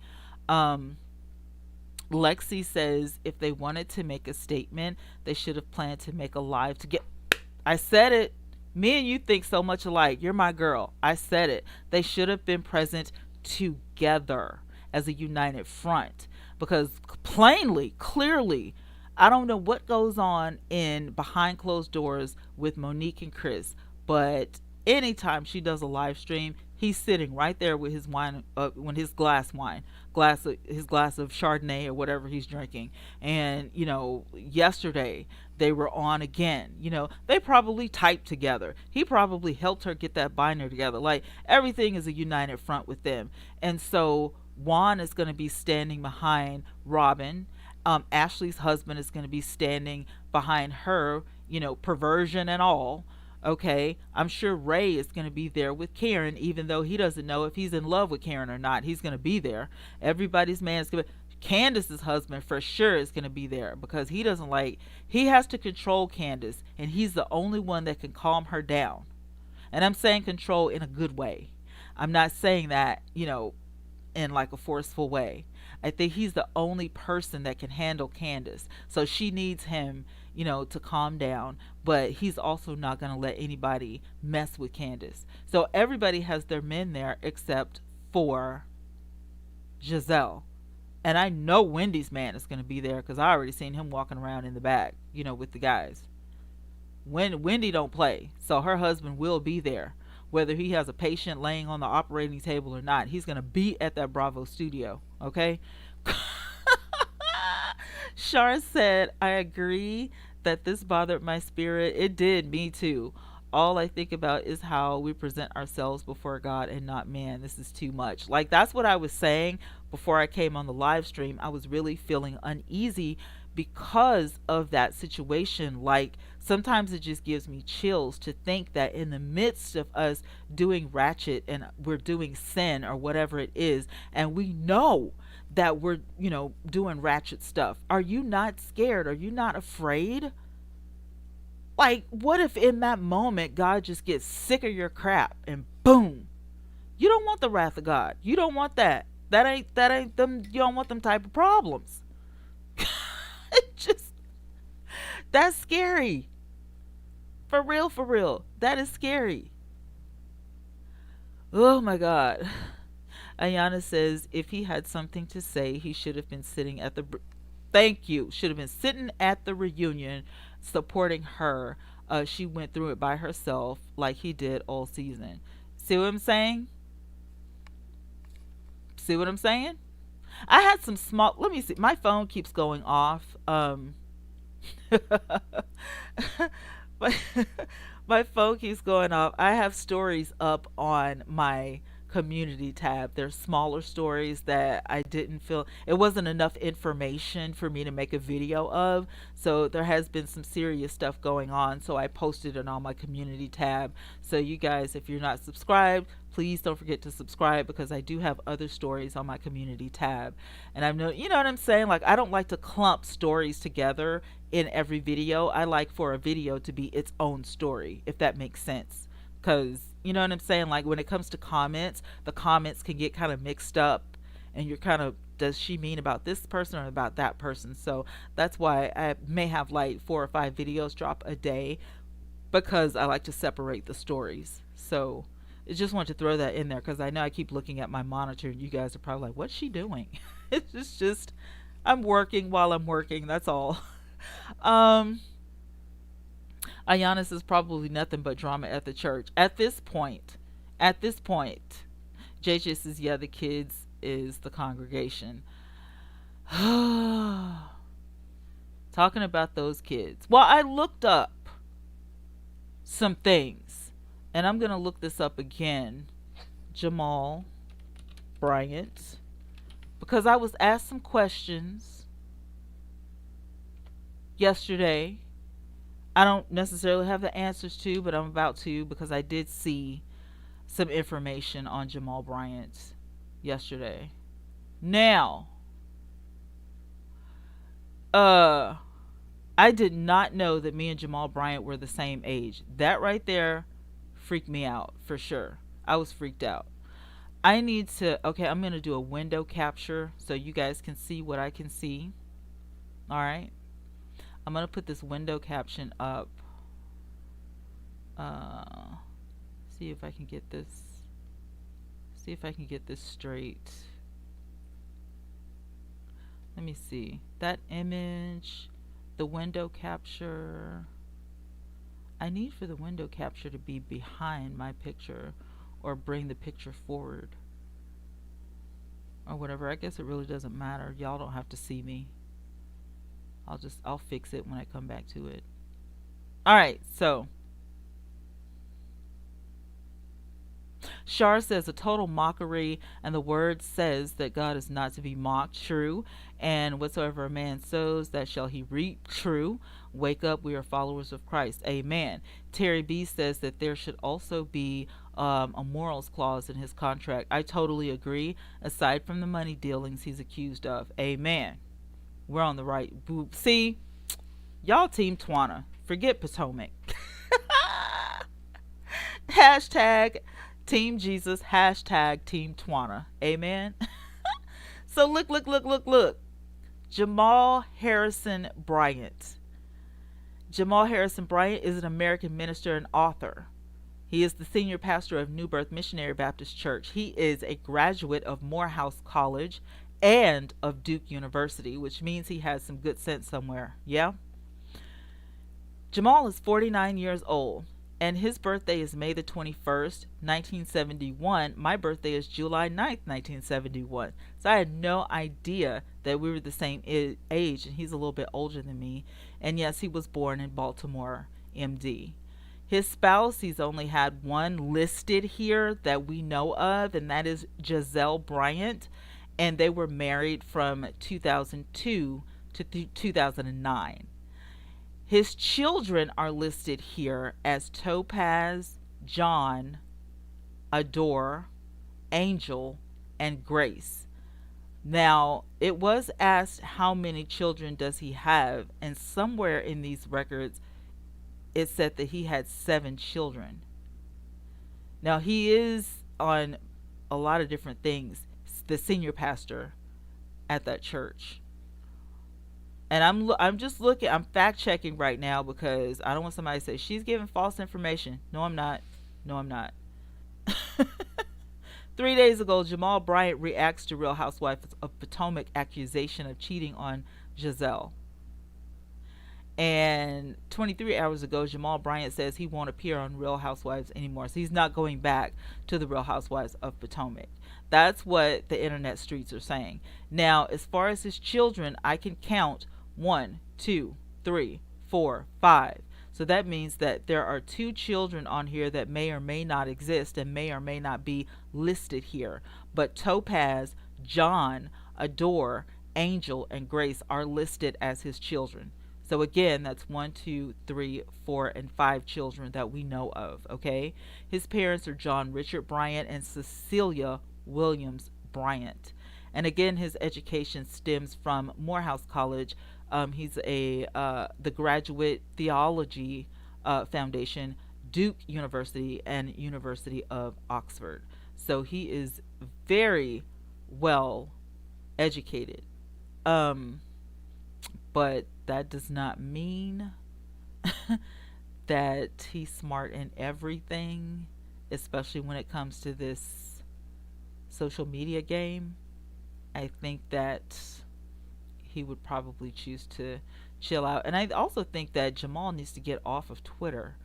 Lexi says if they wanted to make a statement, they should have planned to make a live to get. I said it. Me and you think so much alike. You're my girl. I said it. They should have been present together as a united front, because plainly, clearly, I don't know what goes on in behind closed doors with Monique and Chris, but anytime she does a live stream, He's sitting right there with his wine, when his his glass of Chardonnay or whatever he's drinking. And yesterday they were on again. They probably typed together. He probably helped her get that binder together. Like, everything is a united front with them. And so Juan is going to be standing behind Robin. Ashley's husband is going to be standing behind her, perversion and all. Okay, I'm sure Ray is going to be there with Karen, even though he doesn't know if he's in love with Karen or not. He's going to be there. Everybody's man is going to. Candace's husband for sure is going to be there, because he has to control Candace, and he's the only one that can calm her down. And I'm saying control in a good way. I'm not saying that, in like a forceful way. I think he's the only person that can handle Candace. So she needs him, to calm down, but he's also not going to let anybody mess with Candace. So everybody has their men there except for Giselle. And I know Wendy's man is going to be there, because I already seen him walking around in the back, with the guys. Wendy don't play, so her husband will be there. Whether he has a patient laying on the operating table or not, he's going to be at that Bravo studio, okay? Shar said, I agree that this bothered my spirit. It did me too. All I think about is how we present ourselves before God and not man. This is too much. Like, that's what I was saying before I came on the live stream. I was really feeling uneasy because of that situation. Like, sometimes it just gives me chills to think that in the midst of us doing ratchet and we're doing sin or whatever it is, and we know that we're, doing ratchet stuff. Are you not scared? Are you not afraid? Like, what if in that moment God just gets sick of your crap and boom? You don't want the wrath of God. You don't want that. That ain't them. You don't want them type of problems. It just, that's scary. For real, for real. That is scary. Oh my God. Ayana says, if he had something to say, he should have been sitting at the. Thank you. Should have been sitting at the reunion supporting her. She went through it by herself like he did all season. See what I'm saying? See what I'm saying? I had some small. Let me see. My phone keeps going off. my, my phone keeps going off. I have stories up on my community tab. There's smaller stories that I didn't feel it wasn't enough information for me to make a video of. So there has been some serious stuff going on. So I posted it on my community tab. So you guys, if you're not subscribed, please don't forget to subscribe, because I do have other stories on my community tab. And I know, you know what I'm saying? Like, I don't like to clump stories together in every video. I like for a video to be its own story, if that makes sense. Because, you know what I'm saying? Like, when it comes to comments, the comments can get kind of mixed up, and you're kind of, does she mean about this person or about that person? So that's why I may have like 4 or 5 videos drop a day, because I like to separate the stories. So I just want to throw that in there, because I know I keep looking at my monitor and you guys are probably like, what's she doing? It's just I'm working while I'm working, that's all. Ayana says, probably nothing but drama at the church at this point. At this point, JJ says, yeah, the kids is the congregation. Talking about those kids. Well, I looked up some things, and I'm gonna look this up again. Jamal Bryant, because I was asked some questions yesterday. I don't necessarily have the answers to, but I'm about to, because I did see some information on Jamal Bryant yesterday. Now, I did not know that me and Jamal Bryant were the same age. That right there freaked me out for sure. I was freaked out. I need to, okay, I'm going to do a window capture so you guys can see what I can see. All right. I'm going to put this window caption up. See if I can get this. See if I can get this straight. Let me see. That image, the window capture. I need for the window capture to be behind my picture, or bring the picture forward or whatever. I guess it really doesn't matter. Y'all don't have to see me. I'll fix it when I come back to it. All right, so Shar says a total mockery, and the word says that God is not to be mocked. True. And whatsoever a man sows, that shall he reap. True. Wake up, we are followers of Christ. Amen. Terry B says that there should also be a morals clause in his contract. I totally agree. Aside from the money dealings he's accused of. Amen. We're on the right. See, y'all team Twana. Forget Potomac. Hashtag Team Jesus. Hashtag Team Twana. Amen. So look. Jamal Harrison Bryant. Jamal Harrison Bryant is an American minister and author. He is the senior pastor of New Birth Missionary Baptist Church. He is a graduate of Morehouse College and of Duke University, which means he has some good sense somewhere. Yeah? Jamal is 49 years old, and his birthday is May the 21st, 1971. My birthday is July 9th, 1971. So I had no idea that we were the same age, and he's a little bit older than me. And yes, he was born in Baltimore, MD. His spouse, he's only had one listed here that we know of, and that is Giselle Bryant. And they were married from 2002 to 2009. His children are listed here as Topaz, John, Adore, Angel, and Grace. Now, it was asked how many children does he have, and somewhere in these records it said that he had 7 children. Now, he is on a lot of different things, the senior pastor at that church. And I'm just looking, I'm fact checking right now because I don't want somebody to say she's giving false information. No, I'm not. No, I'm not. 3 days ago, Jamal Bryant reacts to Real Housewives of Potomac accusation of cheating on Giselle. And 23 hours ago, Jamal Bryant says he won't appear on Real Housewives anymore. So he's not going back to the Real Housewives of Potomac. That's what the internet streets are saying. Now, as far as his children, I can count 1, 2, 3, 4, 5. So that means that there are 2 children on here that may or may not exist and may or may not be listed here. But Topaz, John, Adore, Angel, and Grace are listed as his children. So again, that's 1, 2, 3, 4, and 5 children that we know of, okay? His parents are John Richard Bryant and Cecilia Williams Bryant. And again, his education stems from Morehouse College. He's the Graduate Theology Foundation, Duke University, and University of Oxford. So he is very well educated. But that does not mean that he's smart in everything, especially when it comes to this social media game. I think that he would probably choose to chill out. And I also think that Jamal needs to get off of Twitter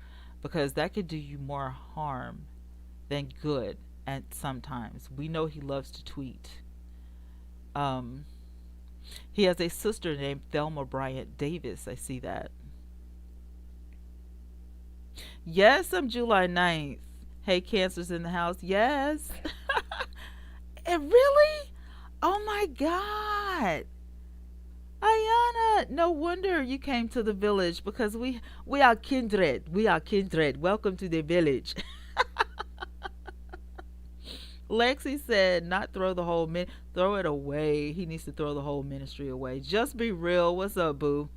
because that could do you more harm than good at sometimes. We know he loves to tweet. He has a sister named Thelma Bryant Davis. I see that. Yes, I'm July 9th. Hey, Cancer's in the house. Yes. And really? Oh my God. Ayana, no wonder you came to the village because we are kindred. We are kindred. Welcome to the village. Lexi said, not throw the whole throw it away. He needs to throw the whole ministry away. Just be real. What's up, boo?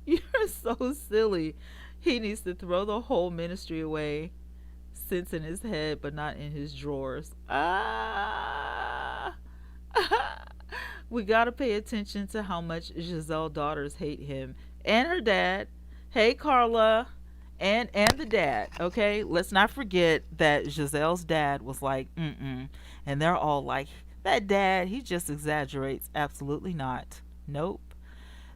You're so silly. He needs to throw the whole ministry away. Sits in his head, but not in his drawers. Ah. We got to pay attention to how much Giselle's daughters hate him and her dad. Hey, Carla. And the dad, okay? Let's not forget that Giselle's dad was like, mm-mm. And they're all like, that dad, he just exaggerates. Absolutely not. Nope.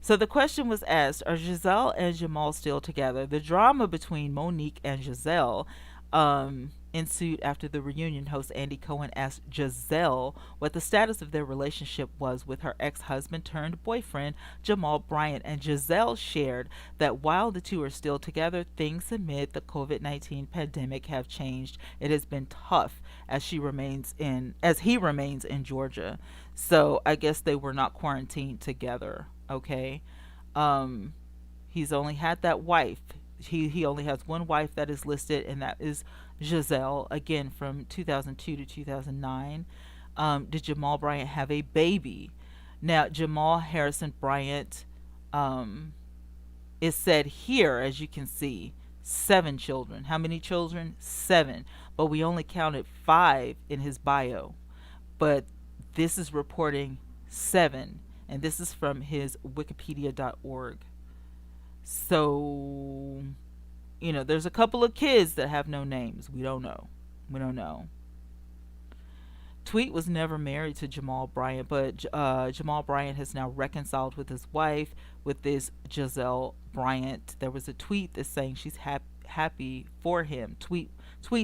So the question was asked, are Giselle and Jamal still together? The drama between Monique and Giselle in ensued after the reunion. Host Andy Cohen asked Giselle what the status of their relationship was with her ex husband turned boyfriend, Jamal Bryant. And Giselle shared that while the two are still together, things amid the COVID-19 pandemic have changed. It has been tough as he remains in Georgia. So I guess they were not quarantined together. Okay. Um, he's only had that wife. He only has one wife that is listed, and that is Giselle, again from 2002 to 2009. Did Jamal Bryant have a baby? Now, Jamal Harrison Bryant is said here, as you can see, 7 children. How many children? 7. But we only counted 5 in his bio. But this is reporting 7. And this is from his wikipedia.org. So, there's a couple of kids that have no names. We don't know. We don't know. Tweet was never married to Jamal Bryant, but Jamal Bryant has now reconciled with his wife, with this Giselle Bryant. There was a tweet that's saying she's happy for him. Tweet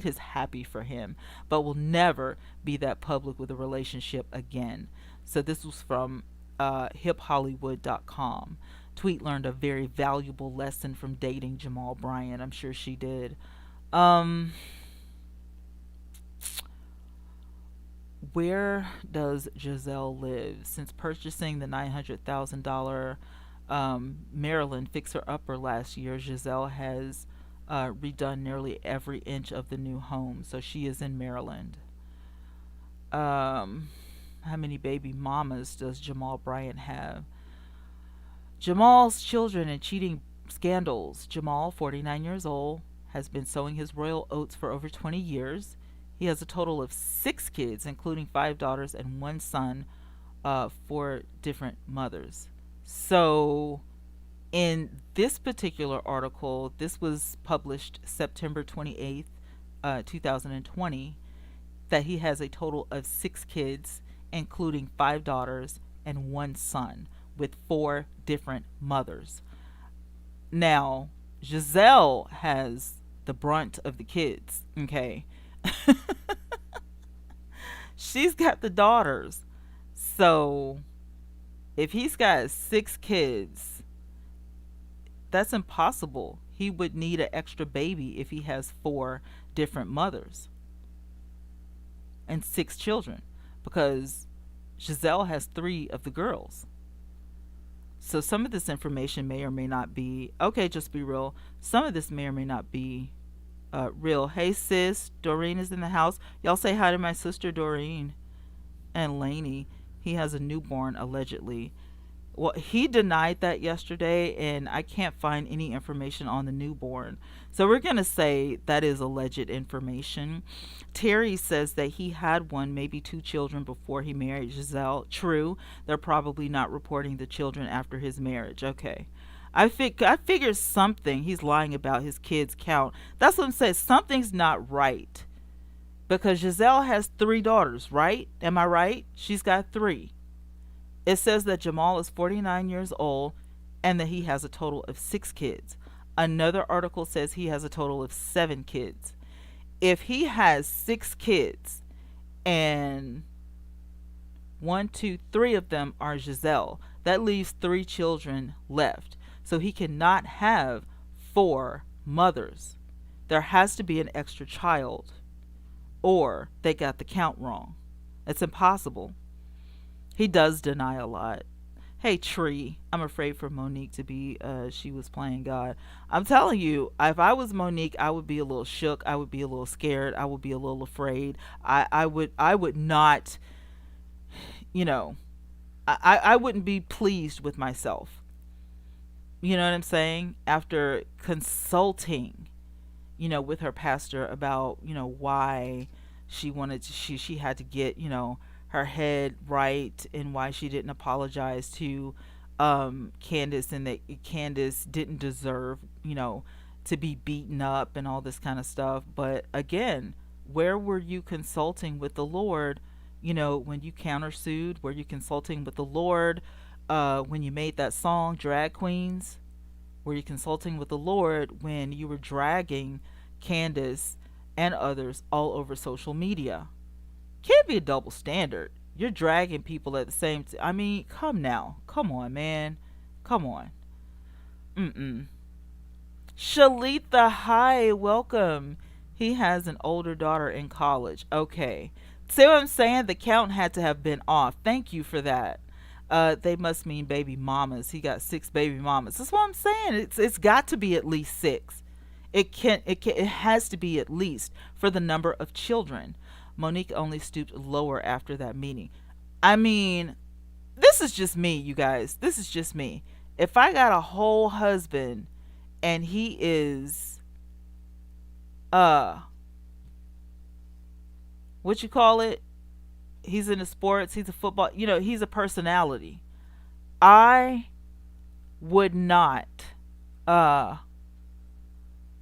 is happy for him, but will never be that public with a relationship again. So this was from hiphollywood.com. Tweet learned a very valuable lesson from dating Jamal Bryant. I'm sure she did. Where does Giselle live? Since purchasing the $900,000 Maryland fixer-upper last year, Giselle has redone nearly every inch of the new home. So she is in Maryland. How many baby mamas does Jamal Bryant have? Jamal's children and cheating scandals. Jamal, 49 years old, has been sowing his royal oats for over 20 years. He has a total of 6 kids, including 5 daughters and 1 son, 4 different mothers. So, in this particular article, this was published September 28th, 2020, that he has a total of 6 kids, including 5 daughters and 1 son, with 4 different mothers. Now, Giselle has the brunt of the kids, okay? She's got the daughters. So, if he's got 6 kids, that's impossible. He would need an extra baby if he has 4 different mothers and 6 children, because Giselle has 3 of the girls. So some of this information may or may not be, okay, just be real. Some of this may or may not be real. Hey sis, Doreen is in the house. Y'all say hi to my sister Doreen. And Laney, he has a newborn allegedly. Well, he denied that yesterday, and I can't find any information on the newborn. So we're going to say that is alleged information. Terry says that he had 1, maybe 2 children before he married Giselle. True. They're probably not reporting the children after his marriage. Okay. I figured something. He's lying about his kids' count. That's what I'm saying. Something's not right. Because Giselle has 3 daughters, right? Am I right? She's got 3. It says that Jamal is 49 years old and that he has a total of 6 kids. Another article says he has a total of 7 kids. If he has 6 kids and 1, 2, 3 of them are Giselle, that leaves 3 children left. So he cannot have 4 mothers. There has to be an extra child, or they got the count wrong. It's impossible. He does deny a lot. Hey Tree, I'm afraid for Monique to be she was playing God. I'm telling you, if I was Monique, I would be a little shook. I would be a little scared. I would be a little afraid. I would not, I wouldn't be pleased with myself. You know what I'm saying? After consulting, with her pastor about, why she had to get, her head right, and why she didn't apologize to Candace, and that Candace didn't deserve, to be beaten up and all this kind of stuff. But again, where were you consulting with the Lord, when you countersued? Were you consulting with the Lord when you made that song, Drag Queens? Were you consulting with the Lord when you were dragging Candace and others all over social media. Can't be a double standard. You're dragging people at the same I mean, come now. Come on, man. Come on. Mm-mm. Shalitha, hi, welcome. He has an older daughter in college. Okay. See what I'm saying? The count had to have been off. Thank you for that. They must mean baby mamas. He got 6 baby mamas. That's what I'm saying. It's got to be at least six. It has to be at least for the number of children. Monique only stooped lower after that meeting. I mean, this is just me, you guys. This is just me. If I got a whole husband and he is uh what you call it? He's in the sports, he's a football, he's a personality. I would not uh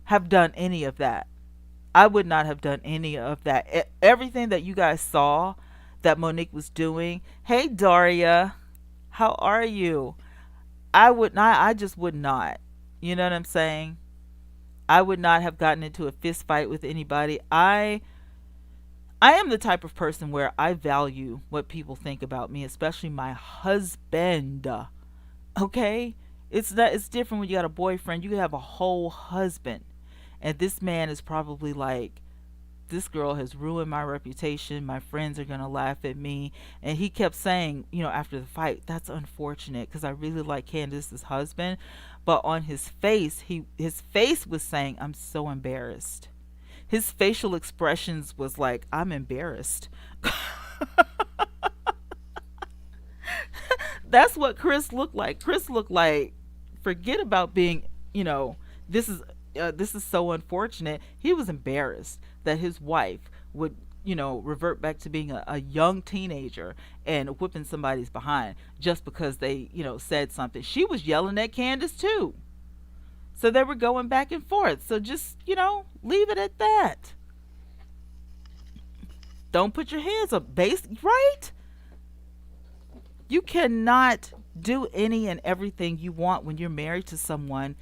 have done any of that. I would not have done any of that. Everything that you guys saw that Monique was doing. Hey Daria, how are you? I would not. I just would not. You know what I'm saying? I would not have gotten into a fist fight with anybody. I am the type of person where I value what people think about me, especially my husband. Okay? It's different when you got a boyfriend. You have a whole husband. And this man is probably like, this girl has ruined my reputation. My friends are going to laugh at me. And he kept saying, after the fight, that's unfortunate because I really like Candace's husband. But on his face was saying, I'm so embarrassed. His facial expressions was like, I'm embarrassed. That's what Chris looked like. Chris looked like, forget about being, this is this is so unfortunate. He was embarrassed that his wife would, revert back to being a young teenager and whipping somebody's behind just because they, said something. She was yelling at Candace too. So they were going back and forth. So just, leave it at that. Don't put your hands up. Right? You cannot do any and everything you want when you're married to someone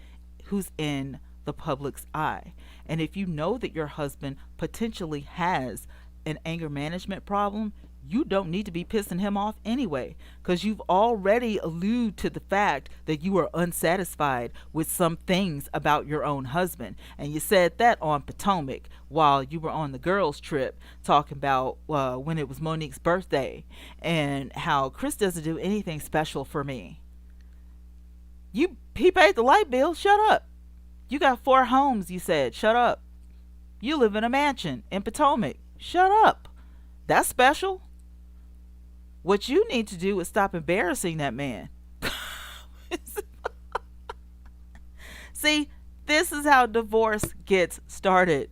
who's in the public's eye. And if you know that your husband potentially has an anger management problem, you don't need to be pissing him off anyway, because you've already alluded to the fact that you are unsatisfied with some things about your own husband. And you said that on Potomac while you were on the girls' trip talking about when it was Monique's birthday and how Chris doesn't do anything special for me. He paid the light bill. Shut up. You got 4 homes, you said. Shut up. You live in a mansion in Potomac. Shut up. That's special. What you need to do is stop embarrassing that man. See, this is how divorce gets started.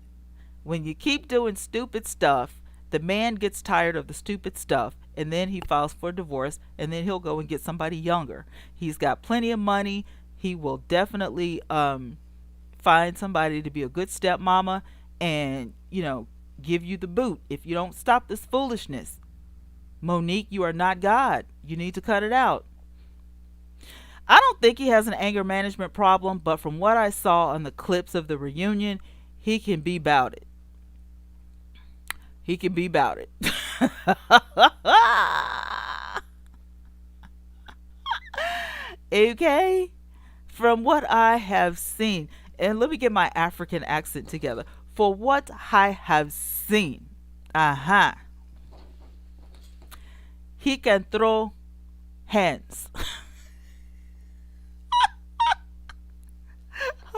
When you keep doing stupid stuff, the man gets tired of the stupid stuff, and then he files for divorce, and then he'll go and get somebody younger. He's got plenty of money. He will definitely find somebody to be a good stepmama and, give you the boot if you don't stop this foolishness. Monique, you are not God. You need to cut it out. I don't think he has an anger management problem, but from what I saw on the clips of the reunion, he can be about it. He can be about it. Okay? From what I have seen, and let me get my African accent together. For what I have seen, he can throw hands.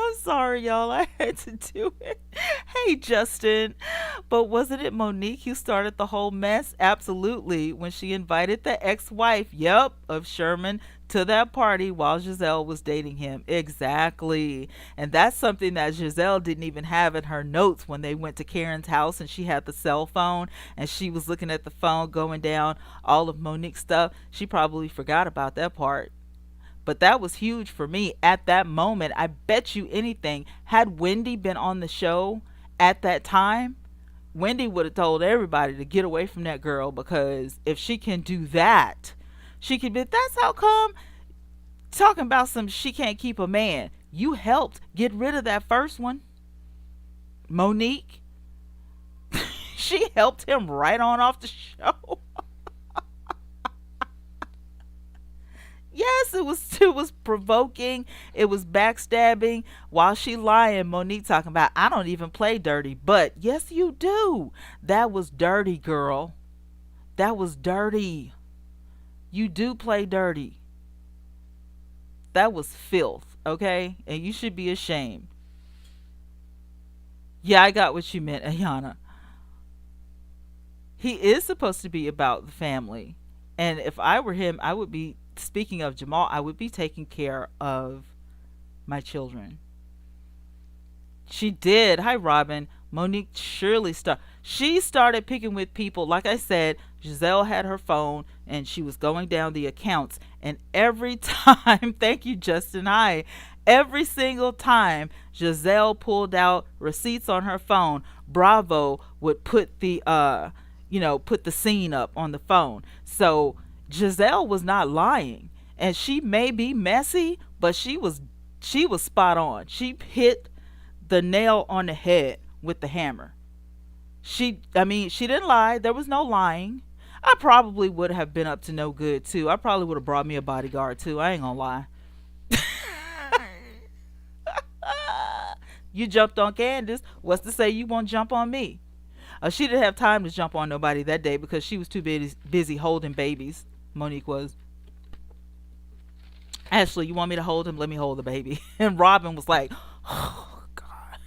I'm sorry, y'all. I had to do it. Hey, Justin. But wasn't it Monique who started the whole mess? Absolutely. When she invited the ex-wife, of Sherman to that party while Giselle was dating him. Exactly. And that's something that Giselle didn't even have in her notes when they went to Karen's house and she had the cell phone and she was looking at the phone going down all of Monique's stuff. She probably forgot about that part. But that was huge for me at that moment. I bet you anything, had Wendy been on the show at that time, Wendy would have told everybody to get away from that girl, because if she can do that, she could be, that's how come, talking about some she can't keep a man. You helped get rid of that first one, Monique. She helped him right on off the show. Yes, it was provoking. It was backstabbing. While she lying, Monique talking about I don't even play dirty, but yes you do. That was dirty, girl. That was dirty. You do play dirty. That was filth, okay? And you should be ashamed. Yeah, I got what you meant, Ayana. He is supposed to be about the family. And if I were him, I would be, speaking of Jamal, I would be taking care of my children. She did. Hi, Robin. Monique surely She started picking with people. Like I said, Giselle had her phone and she was going down the accounts. And every time, thank you, Justin. Hi. Every single time Giselle pulled out receipts on her phone, Bravo would put put the scene up on the phone. So Giselle was not lying. And she may be messy, but she was spot on. She hit the nail on the head with the hammer. She didn't lie. There was no lying. I probably would have been up to no good too. I probably would have brought me a bodyguard too. I ain't gonna lie. You jumped on Candace. What's to say you won't jump on me? She didn't have time to jump on nobody that day because she was too busy holding babies. Monique was. Ashley, you want me to hold him? Let me hold the baby. And Robin was like, oh, God.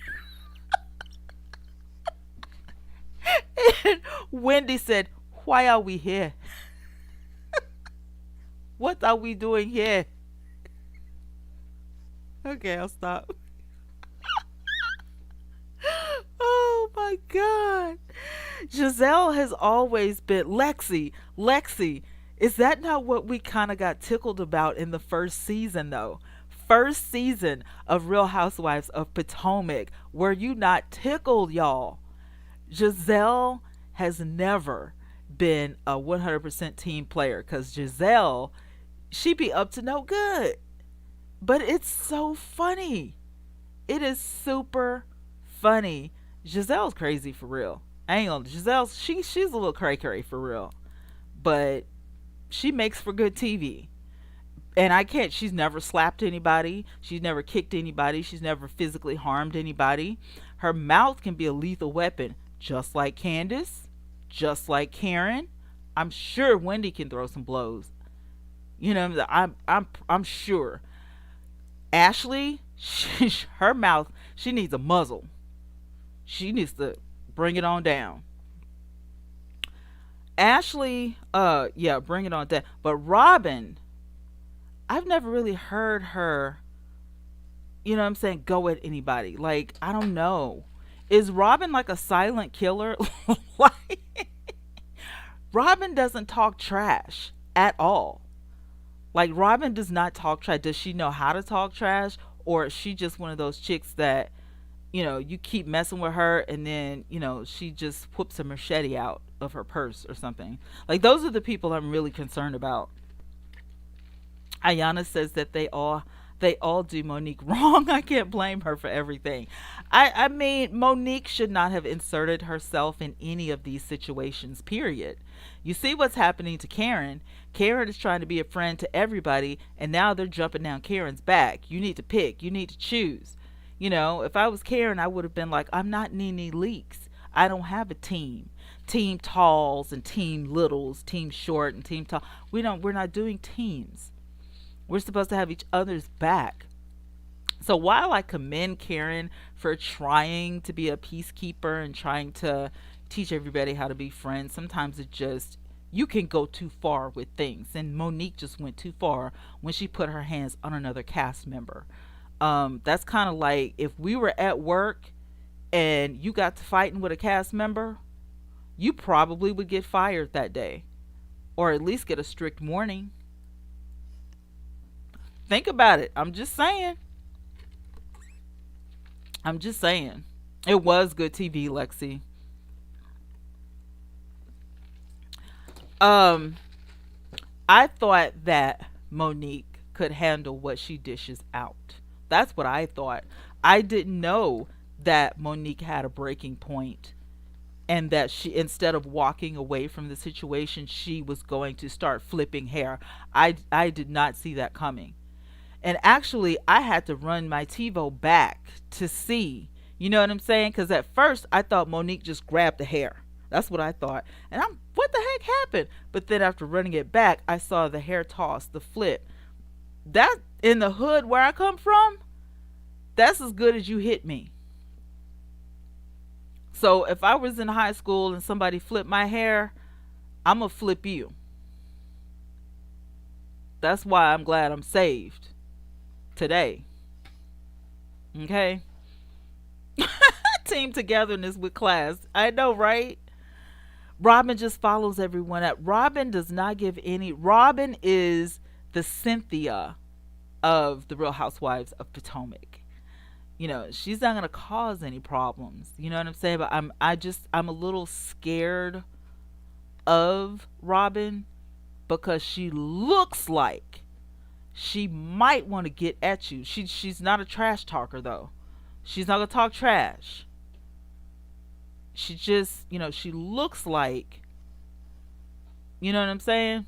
And Wendy said, why are we here? What are we doing here? Okay, I'll stop. Oh my God. Giselle has always been Lexi. Lexi, is that not what we kind of got tickled about in the first season, though? First season of Real Housewives of Potomac. Were you not tickled, y'all? Giselle has never been a 100% team player because Giselle, she be up to no good. But it's so funny. It is super funny. Giselle's crazy for real. I ain't gonna. She's a little cray cray for real, but she makes for good TV. And I can't. She's never slapped anybody. She's never kicked anybody. She's never physically harmed anybody. Her mouth can be a lethal weapon, just like Candace, just like Karen. I'm sure Wendy can throw some blows. I'm sure. Ashley, her mouth, she needs a muzzle. She needs to bring it on down. Ashley, yeah, bring it on down. But Robin, I've never really heard her, what I'm saying, go at anybody. Like, I don't know. Is Robin like a silent killer? Like, Robin doesn't talk trash at all. Like, Robin does not talk trash. Does she know how to talk trash? Or is she just one of those chicks that, you keep messing with her and then, she just whoops a machete out of her purse or something. Like, those are the people I'm really concerned about. Ayana says that they all do Monique wrong. I can't blame her for everything. I mean, Monique should not have inserted herself in any of these situations, period. You see what's happening to Karen. Karen is trying to be a friend to everybody, and now they're jumping down Karen's back. You need to pick. You need to choose. If I was Karen, I would have been like, I'm not Nene Leaks. I don't have a team. Team talls and team littles, team short and team tall. We're not doing teams. We're supposed to have each other's back. So while I commend Karen for trying to be a peacekeeper and trying to teach everybody how to be friends, sometimes you can go too far with things. And Monique just went too far when she put her hands on another cast member. That's kind of like if we were at work and you got to fighting with a cast member, you probably would get fired that day, or at least get a strict warning. Think about it. I'm just saying. It was good TV, Lexi. Um, I thought that Monique could handle what she dishes out. That's what I thought. I didn't know that Monique had a breaking point and that she, instead of walking away from the situation, she was going to start flipping hair. I did not see that coming. And actually, I had to run my TiVo back to see. You know what I'm saying? Because at first I thought Monique just grabbed the hair. That's what I thought. And I'm, what the heck happened? But then after running it back, I saw the hair toss, the flip. That, in the hood where I come from, that's as good as you hit me. So if I was in high school and somebody flipped my hair, I'm going to flip you. That's why I'm glad I'm saved today. Okay? Team togetherness with class. I know, right? Robin just follows everyone up. Robin does not give any. Robin is the Cynthia of the Real Housewives of Potomac. You know, she's not gonna cause any problems. You know what I'm saying? But I'm a little scared of Robin because she looks like she might want to get at you. She's not a trash talker though. She's not gonna talk trash. She just, you know, she looks like, you know what I'm saying?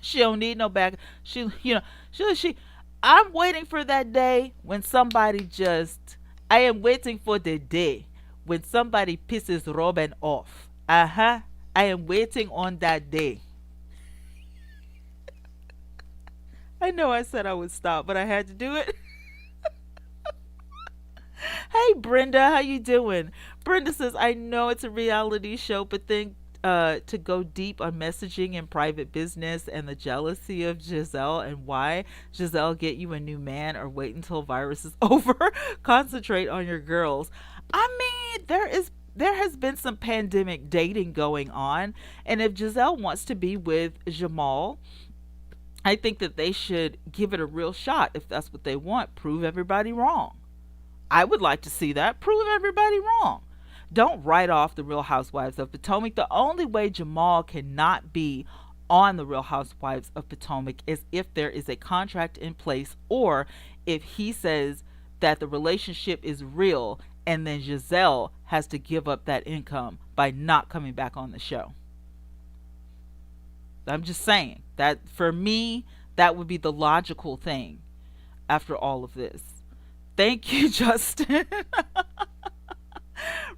She don't need no back. She, you know, she. I'm waiting for that day when somebody just. I am waiting for the day when somebody pisses Robin off. Uh huh. I am waiting on that day. I know I said I would stop, but I had to do it. Hey Brenda, how you doing? Brenda says, I know it's a reality show, but then to go deep on messaging and private business and the jealousy of Giselle and why Giselle get you a new man or wait until virus is over. Concentrate on your girls. I mean, there has been some pandemic dating going on, and if Giselle wants to be with Jamal, I think that they should give it a real shot if that's what they want. Prove everybody wrong. I would like to see that. Prove everybody wrong. Don't write off the Real Housewives of Potomac. The only way Jamal cannot be on the Real Housewives of Potomac is if there is a contract in place or if he says that the relationship is real and then Giselle has to give up that income by not coming back on the show. I'm just saying that for me, that would be the logical thing after all of this. Thank you, Justin.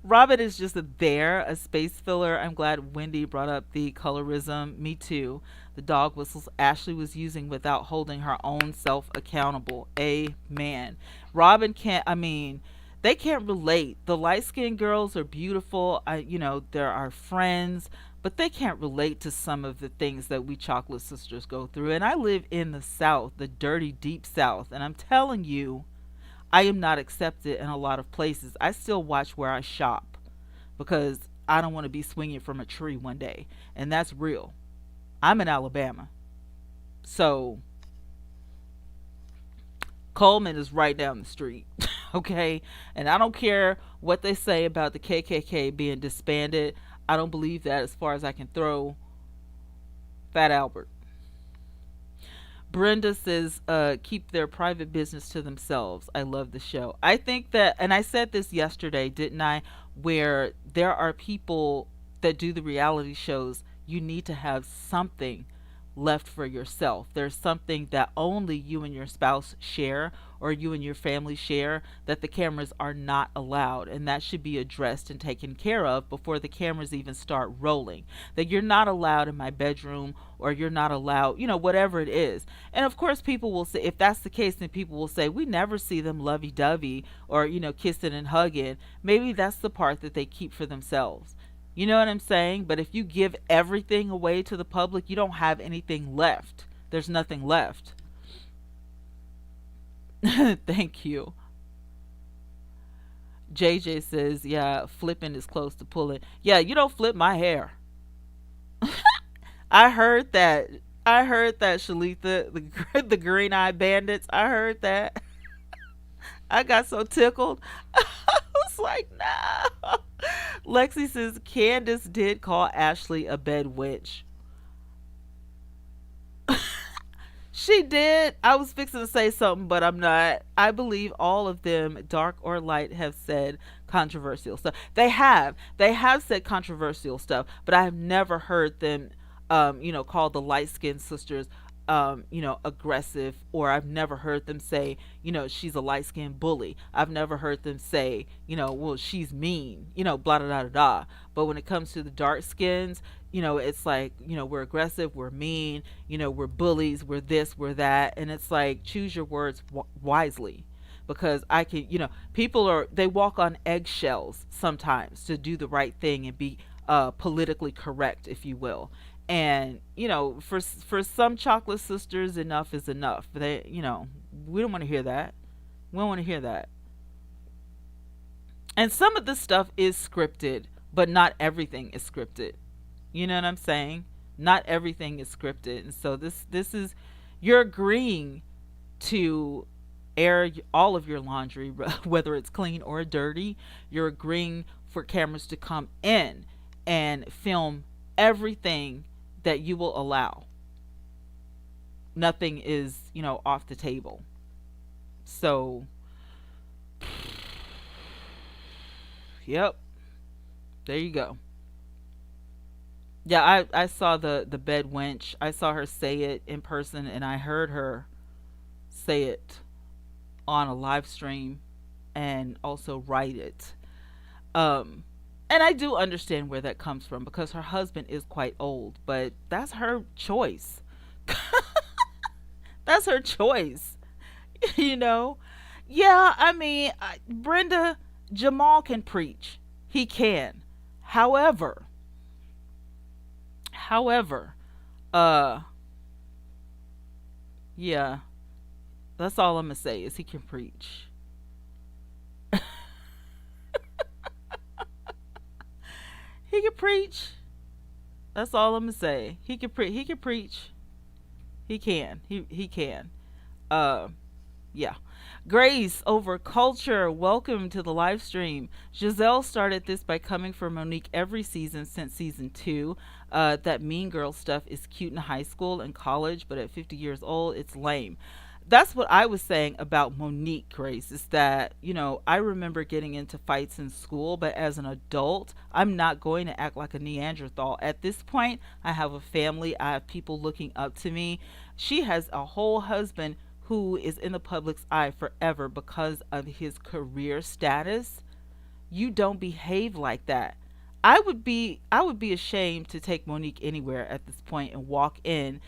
Robin is just a space filler. I'm glad Wendy brought up the colorism. Me too. The dog whistles Ashley was using without holding her own self accountable. Amen. Robin can't, I mean, they can't relate. The light skinned girls are beautiful. They're our friends, but they can't relate to some of the things that we chocolate sisters go through. And I live in the South, the dirty, deep South. And I'm telling you, I am not accepted in a lot of places. I still watch where I shop because I don't want to be swinging from a tree one day. And that's real. I'm in Alabama. So Coleman is right down the street. Okay? And I don't care what they say about the KKK being disbanded. I don't believe that as far as I can throw Fat Albert. Brenda says, keep their private business to themselves. I love the show. I think that, and I said this yesterday, didn't I? Where there are people that do the reality shows, you need to have something left for yourself. There's something that only you and your spouse share or you and your family share that the cameras are not allowed, and that should be addressed and taken care of before the cameras even start rolling. That you're not allowed in my bedroom or you're not allowed, whatever it is. And of course people will say, if that's the case, then people will say we never see them lovey-dovey or kissing and hugging. Maybe that's the part that they keep for themselves. You know what I'm saying? But if you give everything away to the public, you don't have anything left. There's nothing left. Thank you. JJ says, yeah, flipping is close to pulling. Yeah, you don't flip my hair. I heard that. Shalitha, the green eyed bandits. I heard that. I got so tickled. I was like, no. Lexi says Candace did call Ashley a bed witch. She did. I was fixing to say something, but I'm not. I believe all of them, dark or light, have said controversial stuff. They have said controversial stuff, but I have never heard them, call the light skinned sisters, aggressive, or I've never heard them say, she's a light skinned bully. I've never heard them say, well, she's mean, blah, blah, blah, blah, blah. But when it comes to the dark skins, it's like, we're aggressive, we're mean, we're bullies, we're this, we're that. And it's like, choose your words wisely. Because I can, they walk on eggshells sometimes to do the right thing and be politically correct, if you will. And for some chocolate sisters, enough is enough. They, we don't want to hear that. We don't want to hear that. And some of this stuff is scripted, but not everything is scripted. You know what I'm saying? Not everything is scripted. And so this is, you're agreeing to air all of your laundry, whether it's clean or dirty. You're agreeing for cameras to come in and film everything that you will allow. Nothing is, off the table. So, yep, there you go. Yeah, I saw the bed wench. I saw her say it in person, and I heard her say it on a live stream and also write it. Um, and I do understand where that comes from because her husband is quite old, but that's her choice. That's her choice, you know? Yeah, I mean, Brenda, Jamal can preach. He can. However, however, uh, yeah, that's all I'm gonna say is he can preach. He can preach. That's all I'm gonna say. He can He can preach. He can. He can. Uh, yeah. Grace over culture. Welcome to the live stream. Giselle started this by coming for Monique every season since season two. That mean girl stuff is cute in high school and college, but at 50 years old, it's lame. That's what I was saying about Monique, Grace, is that, I remember getting into fights in school, but as an adult, I'm not going to act like a Neanderthal. At this point, I have a family, I have people looking up to me. She has a whole husband who is in the public's eye forever because of his career status. You don't behave like that. I would be ashamed to take Monique anywhere at this point and walk in,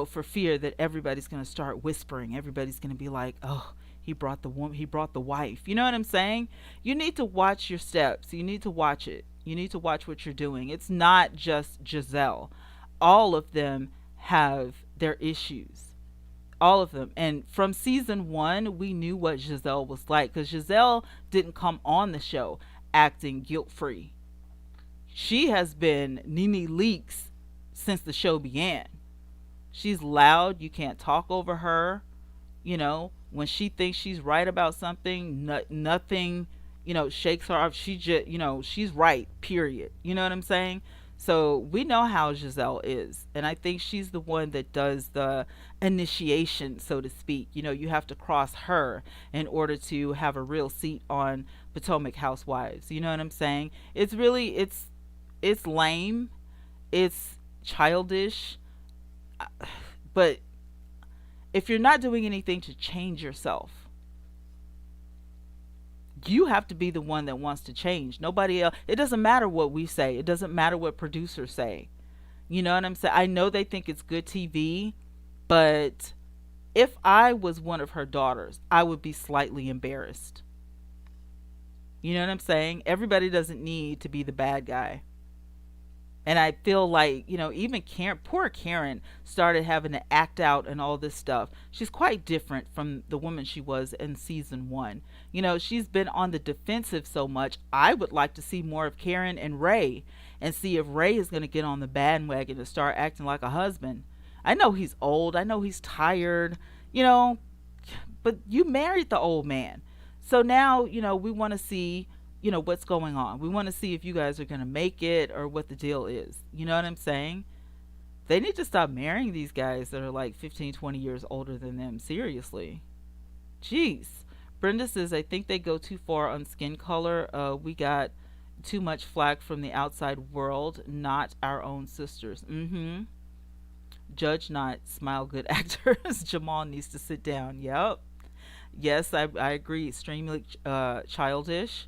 for fear that everybody's going to start whispering. Everybody's going to be like, "Oh, he brought the woman, he brought the wife." You know what I'm saying? You need to watch your steps. You need to watch it. You need to watch what you're doing. It's not just Giselle. All of them have their issues. All of them. And from season one, we knew what Giselle was like because Giselle didn't come on the show acting guilt free. She has been Nene Leaks since the show began. She's loud. You can't talk over her. When she thinks she's right about something, nothing, shakes her off. She just, she's right, period. You know what I'm saying? So we know how Giselle is. And I think she's the one that does the initiation, so to speak. You have to cross her in order to have a real seat on Potomac Housewives. You know what I'm saying? It's lame. It's childish. But if you're not doing anything to change yourself, you have to be the one that wants to change. Nobody else. It doesn't matter what we say. It doesn't matter what producers say. You know what I'm saying? I know they think it's good TV, but if I was one of her daughters, I would be slightly embarrassed. You know what I'm saying? Everybody doesn't need to be the bad guy. And I feel like, even Karen, poor Karen, started having to act out and all this stuff. She's quite different from the woman she was in season one. She's been on the defensive so much. I would like to see more of Karen and Ray and see if Ray is going to get on the bandwagon and start acting like a husband. I know he's old. I know he's tired, but you married the old man. So now, we want to see what's going on. We want to see if you guys are going to make it or what the deal is. You know what I'm saying? They need to stop marrying these guys that are like 15, 20 years older than them. Seriously. Jeez. Brenda says, I think they go too far on skin color. We got too much flack from the outside world, not our own sisters. Mm-hmm. Judge not, smile good actors. Jamal needs to sit down. Yep. Yes, I agree. Extremely childish.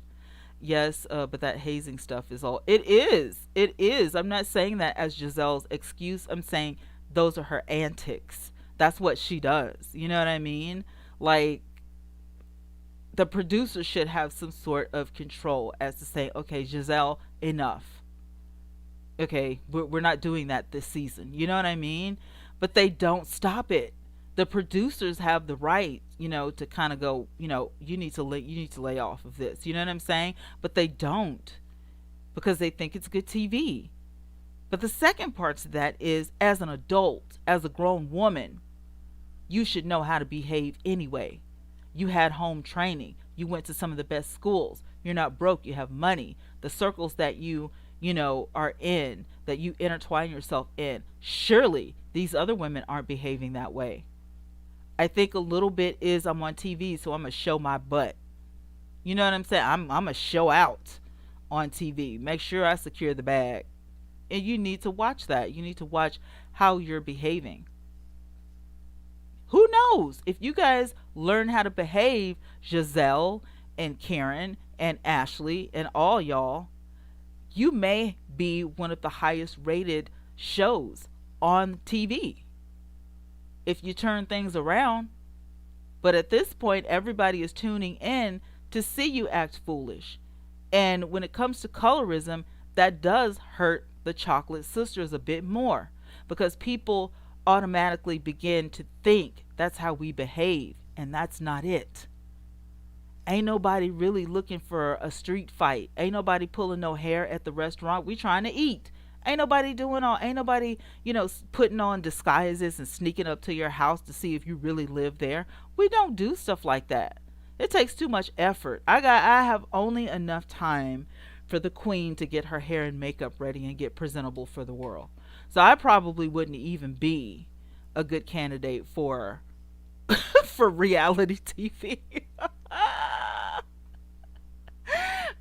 Yes, but that hazing stuff is all. It is. It is. I'm not saying that as Giselle's excuse. I'm saying those are her antics. That's what she does. You know what I mean? Like, the producer should have some sort of control as to say, okay, Giselle, enough. Okay, we're not doing that this season. You know what I mean? But they don't stop it. The producers have the right, to kind of go, you need to lay off of this. You know what I'm saying? But they don't, because they think it's good TV. But the second part to that is, as an adult, as a grown woman, you should know how to behave anyway. You had home training. You went to some of the best schools. You're not broke. You have money. The circles that you are in, that you intertwine yourself in. Surely these other women aren't behaving that way. I think a little bit is, I'm on TV, so I'm going to show my butt. You know what I'm saying? I'm going to show out on TV. Make sure I secure the bag. And you need to watch that. You need to watch how you're behaving. Who knows? If you guys learn how to behave, Giselle and Karen and Ashley and all y'all, you may be one of the highest rated shows on TV if you turn things around. But at this point, everybody is tuning in to see you act foolish. And when it comes to colorism, that does hurt the Chocolate Sisters a bit more, because people automatically begin to think that's how we behave, and that's not it. Ain't nobody really looking for a street fight. Ain't nobody pulling no hair at the restaurant. We trying to eat. Ain't nobody, putting on disguises and sneaking up to your house to see if you really live there. We don't do stuff like that. It takes too much effort. I have only enough time for the queen to get her hair and makeup ready and get presentable for the world. So I probably wouldn't even be a good candidate for for reality TV.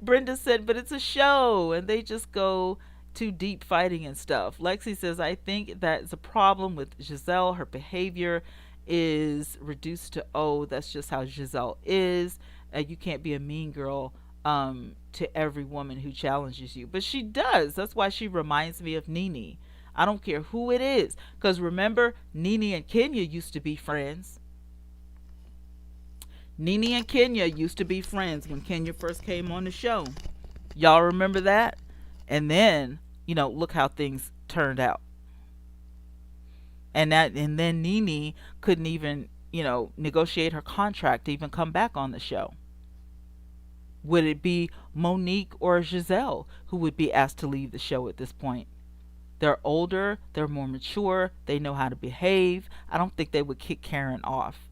Brenda said, but it's a show and they just go too deep fighting and stuff. Lexi says, I think that's a problem with Giselle. Her behavior is reduced to, oh, that's just how Giselle is. You can't be a mean girl to every woman who challenges you. But she does. That's why she reminds me of Nene. I don't care who it is. Because remember, Nene and Kenya used to be friends. Nene and Kenya used to be friends when Kenya first came on the show. Y'all remember that? And then, look how things turned out. And then Nene couldn't even, negotiate her contract to even come back on the show. Would it be Monique or Giselle who would be asked to leave the show at this point? They're older, they're more mature, they know how to behave. I don't think they would kick Karen off.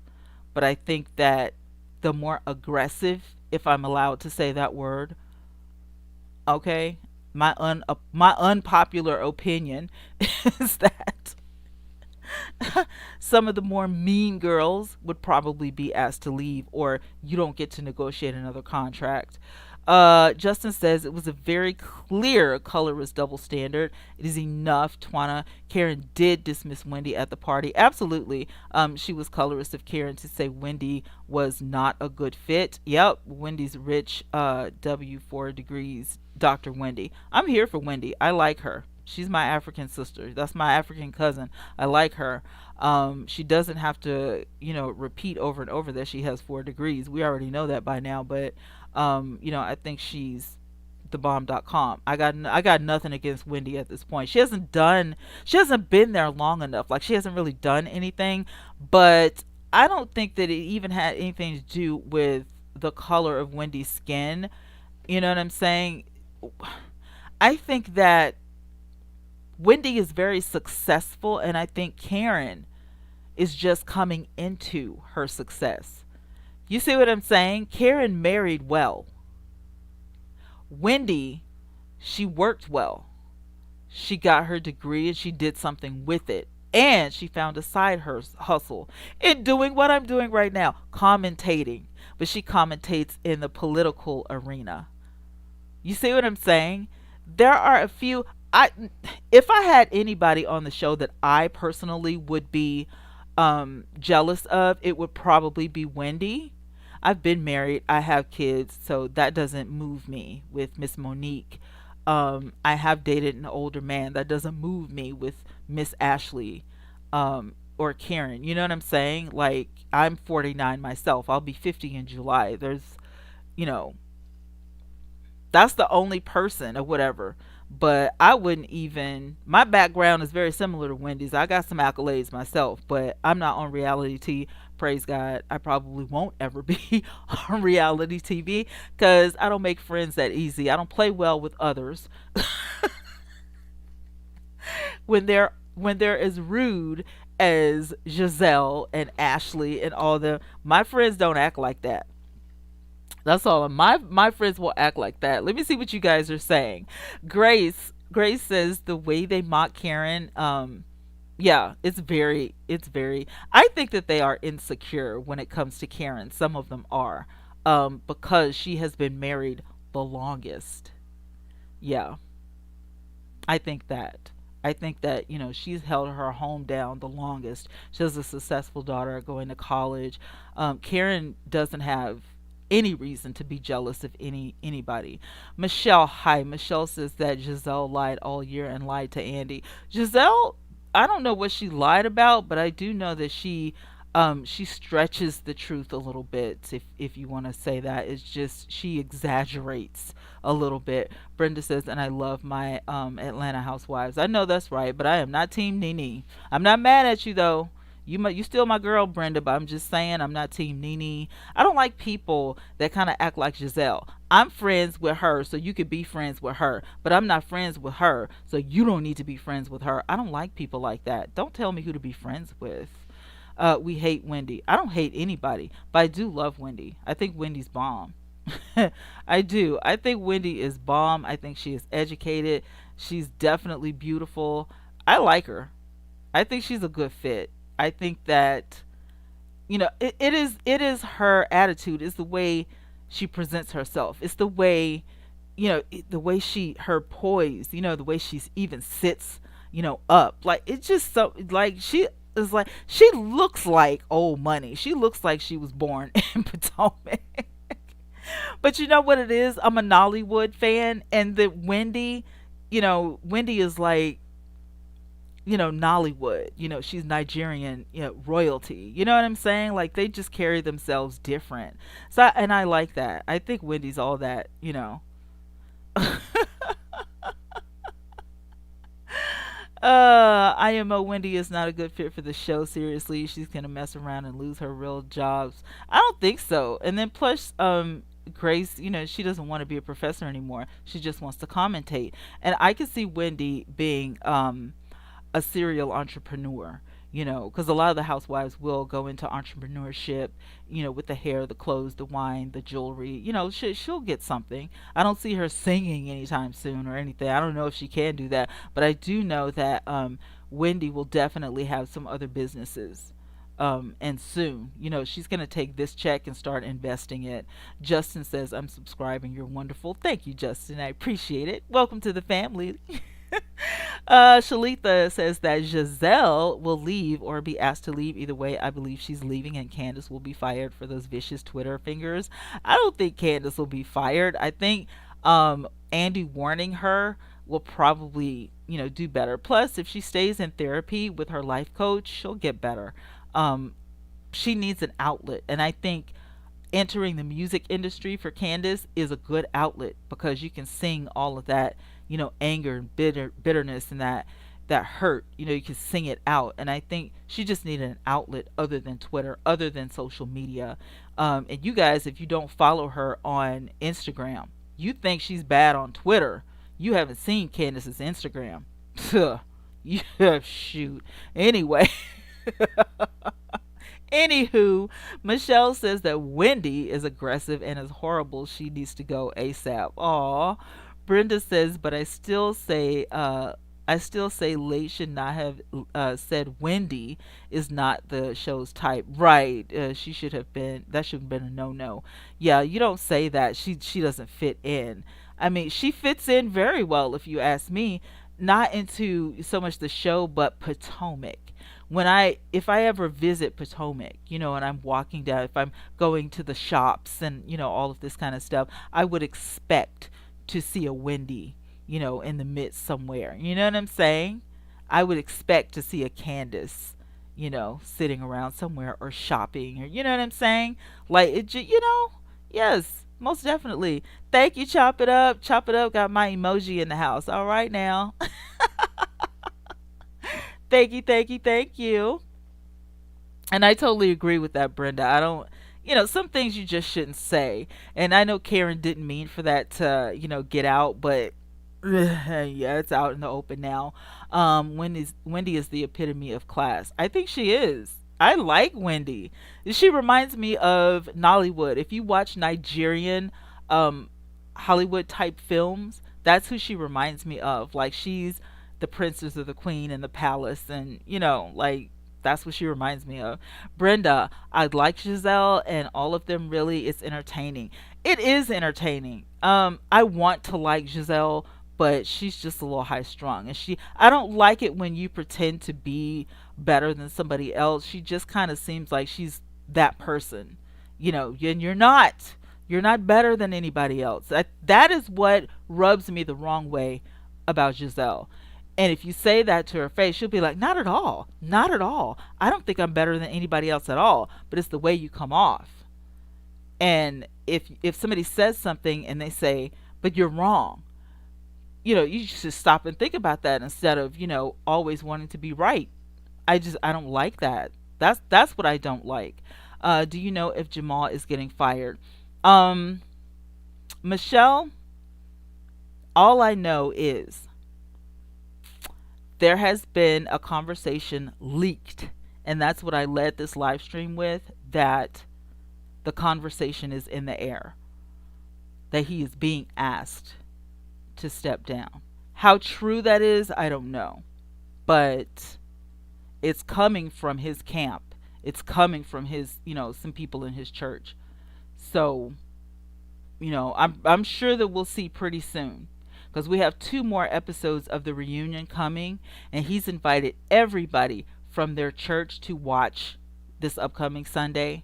But I think that the more aggressive, if I'm allowed to say that word, okay, my unpopular opinion is that some of the more mean girls would probably be asked to leave, or you don't get to negotiate another contract. Justin says it was a very clear colorist double standard. It is enough. Twana, Karen did dismiss Wendy at the party. Absolutely. She was colorist of Karen to say Wendy was not a good fit. Yep. Wendy's rich, W4 degrees, Dr. Wendy. I'm here for Wendy. I like her. She's my African sister. That's my African cousin. I like her. She doesn't have to, repeat over and over that she has 4 degrees. We already know that by now, but I think she's the bomb.com. I got nothing against Wendy at this point. She hasn't been there long enough. Like, she hasn't really done anything, but I don't think that it even had anything to do with the color of Wendy's skin. You know what I'm saying? I think that Wendy is very successful, and I think Karen is just coming into her success. You see what I'm saying? Karen married well. Wendy, she worked well. She got her degree and she did something with it. And she found a side hustle in doing what I'm doing right now, commentating. But she commentates in the political arena. You see what I'm saying? There are a few. I If I had anybody on the show that I personally would be jealous of, it would probably be Wendy. I've been married. I have kids, so that doesn't move me with Miss Monique. I have dated an older man. That doesn't move me with Miss Ashley, or Karen. You know what I'm saying? Like, I'm 49 myself. I'll be 50 in July. You know, that's the only person or whatever. But I wouldn't even. My background is very similar to Wendy's. I got some accolades myself, but I'm not on reality TV. Praise God. I probably won't ever be on reality TV because I don't make friends that easy. I don't play well with others when they're as rude as Giselle and Ashley and all them. My friends don't act like that. That's all. My friends will act like that. Let me see what you guys are saying. Grace says the way they mock Karen, yeah, it's very I think that they are insecure when it comes to Karen. Some of them are. Because she has been married the longest. Yeah. I think that. I think that, she's held her home down the longest. She has a successful daughter going to college. Karen doesn't have any reason to be jealous of anybody. Michelle, hi. Michelle says that Giselle lied all year and lied to Andy. Giselle, I don't know what she lied about, but I do know that she stretches the truth a little bit, if you want to say that. It's just she exaggerates a little bit. Brenda says, and I love my Atlanta Housewives. I know that's right, but I am not Team Nene. I'm not mad at you though. You still my girl, Brenda, but I'm just saying I'm not Team Nene. I don't like people that kind of act like Giselle. I'm friends with her, so you could be friends with her, but I'm not friends with her, so you don't need to be friends with her. I don't like people like that. Don't tell me who to be friends with. We hate Wendy. I don't hate anybody, but I do love Wendy. I think Wendy's bomb. I do. I think Wendy is bomb. I think she is educated. She's definitely beautiful. I like her. I think she's a good fit. I think that it is her attitude. It's the way she presents herself. It's the way the way her poise. The way she even sits. Up. Like, it's just so, like, she is like, she looks like old money. She looks like she was born in Potomac. But you know what it is? I'm a Nollywood fan, and the Wendy is like, Nollywood. She's Nigerian, royalty. You know what I'm saying? Like, they just carry themselves different. And I like that. I think Wendy's all that. IMO Wendy is not a good fit for the show. Seriously, she's gonna mess around and lose her real jobs. I don't think so. And then plus, Grace, she doesn't want to be a professor anymore. She just wants to commentate. And I can see Wendy being a serial entrepreneur, because a lot of the housewives will go into entrepreneurship, with the hair, the clothes, the wine, the jewelry. She'll get something. I don't see her singing anytime soon or anything. I don't know if she can do that, but I do know that Wendy will definitely have some other businesses. And soon, she's going to take this check and start investing it. Justin says, I'm subscribing. You're wonderful. Thank you, Justin. I appreciate it. Welcome to the family. Shalitha says that Giselle will leave or be asked to leave. Either way, I believe she's leaving, and Candace will be fired for those vicious Twitter fingers. I don't think Candace will be fired. I think Andy warning her will probably, do better. Plus, if she stays in therapy with her life coach, she'll get better. She needs an outlet, and I think entering the music industry for Candace is a good outlet because you can sing all of that, anger and bitterness and that hurt. You can sing it out, and I think she just needed an outlet other than Twitter, other than social media. And you guys, if you don't follow her on Instagram, you think she's bad on Twitter. You haven't seen Candace's Instagram. Yeah, shoot. Anyway. Anywho, Michelle says that Wendy is aggressive and is horrible. She needs to go ASAP. Aw. Brenda says, but I still say, I still say Late should not have said Wendy is not the show's type. Right. She should have been, that should have been a no no. Yeah, you don't say that. She doesn't fit in. I mean, she fits in very well, if you ask me, not into so much the show, but Potomac. If I ever visit Potomac, and I'm walking down, if I'm going to the shops and, all of this kind of stuff, I would expect to see a Wendy, in the midst somewhere. You know what I'm saying? I would expect to see a Candace, sitting around somewhere or shopping, or you know what I'm saying? Like yes, most definitely. Thank you, Chop It Up. Chop It Up got my emoji in the house. All right now. Thank you, thank you, thank you. And I totally agree with that, Brenda. I don't, some things you just shouldn't say. And I know Karen didn't mean for that to, get out, but yeah, it's out in the open now. Wendy is the epitome of class. I think she is. I like Wendy. She reminds me of Nollywood. If you watch Nigerian um, Hollywood type films, that's who she reminds me of. Like she's the princess or the queen in the palace, and like that's what she reminds me of. Brenda, I like Giselle and all of them. Really, it's entertaining. It is entertaining. I want to like Giselle, but she's just a little high strung, and I don't like it when you pretend to be better than somebody else. She just kind of seems like she's that person, and you're not. You're not better than anybody else. That is what rubs me the wrong way about Giselle. And if you say that to her face, she'll be like, "Not at all. Not at all. I don't think I'm better than anybody else at all, but it's the way you come off." And if somebody says something and they say, "But you're wrong." You should stop and think about that instead of, always wanting to be right. I don't like that. That's what I don't like. Do you know if Jamal is getting fired? Um Michelle, all I know is there has been a conversation leaked, and that's what I led this live stream with, that the conversation is in the air, that he is being asked to step down. How true that is, I don't know. But it's coming from his camp. It's coming from his, some people in his church. So, I'm sure that we'll see pretty soon, because we have 2 more episodes of the reunion coming, and he's invited everybody from their church to watch this upcoming Sunday.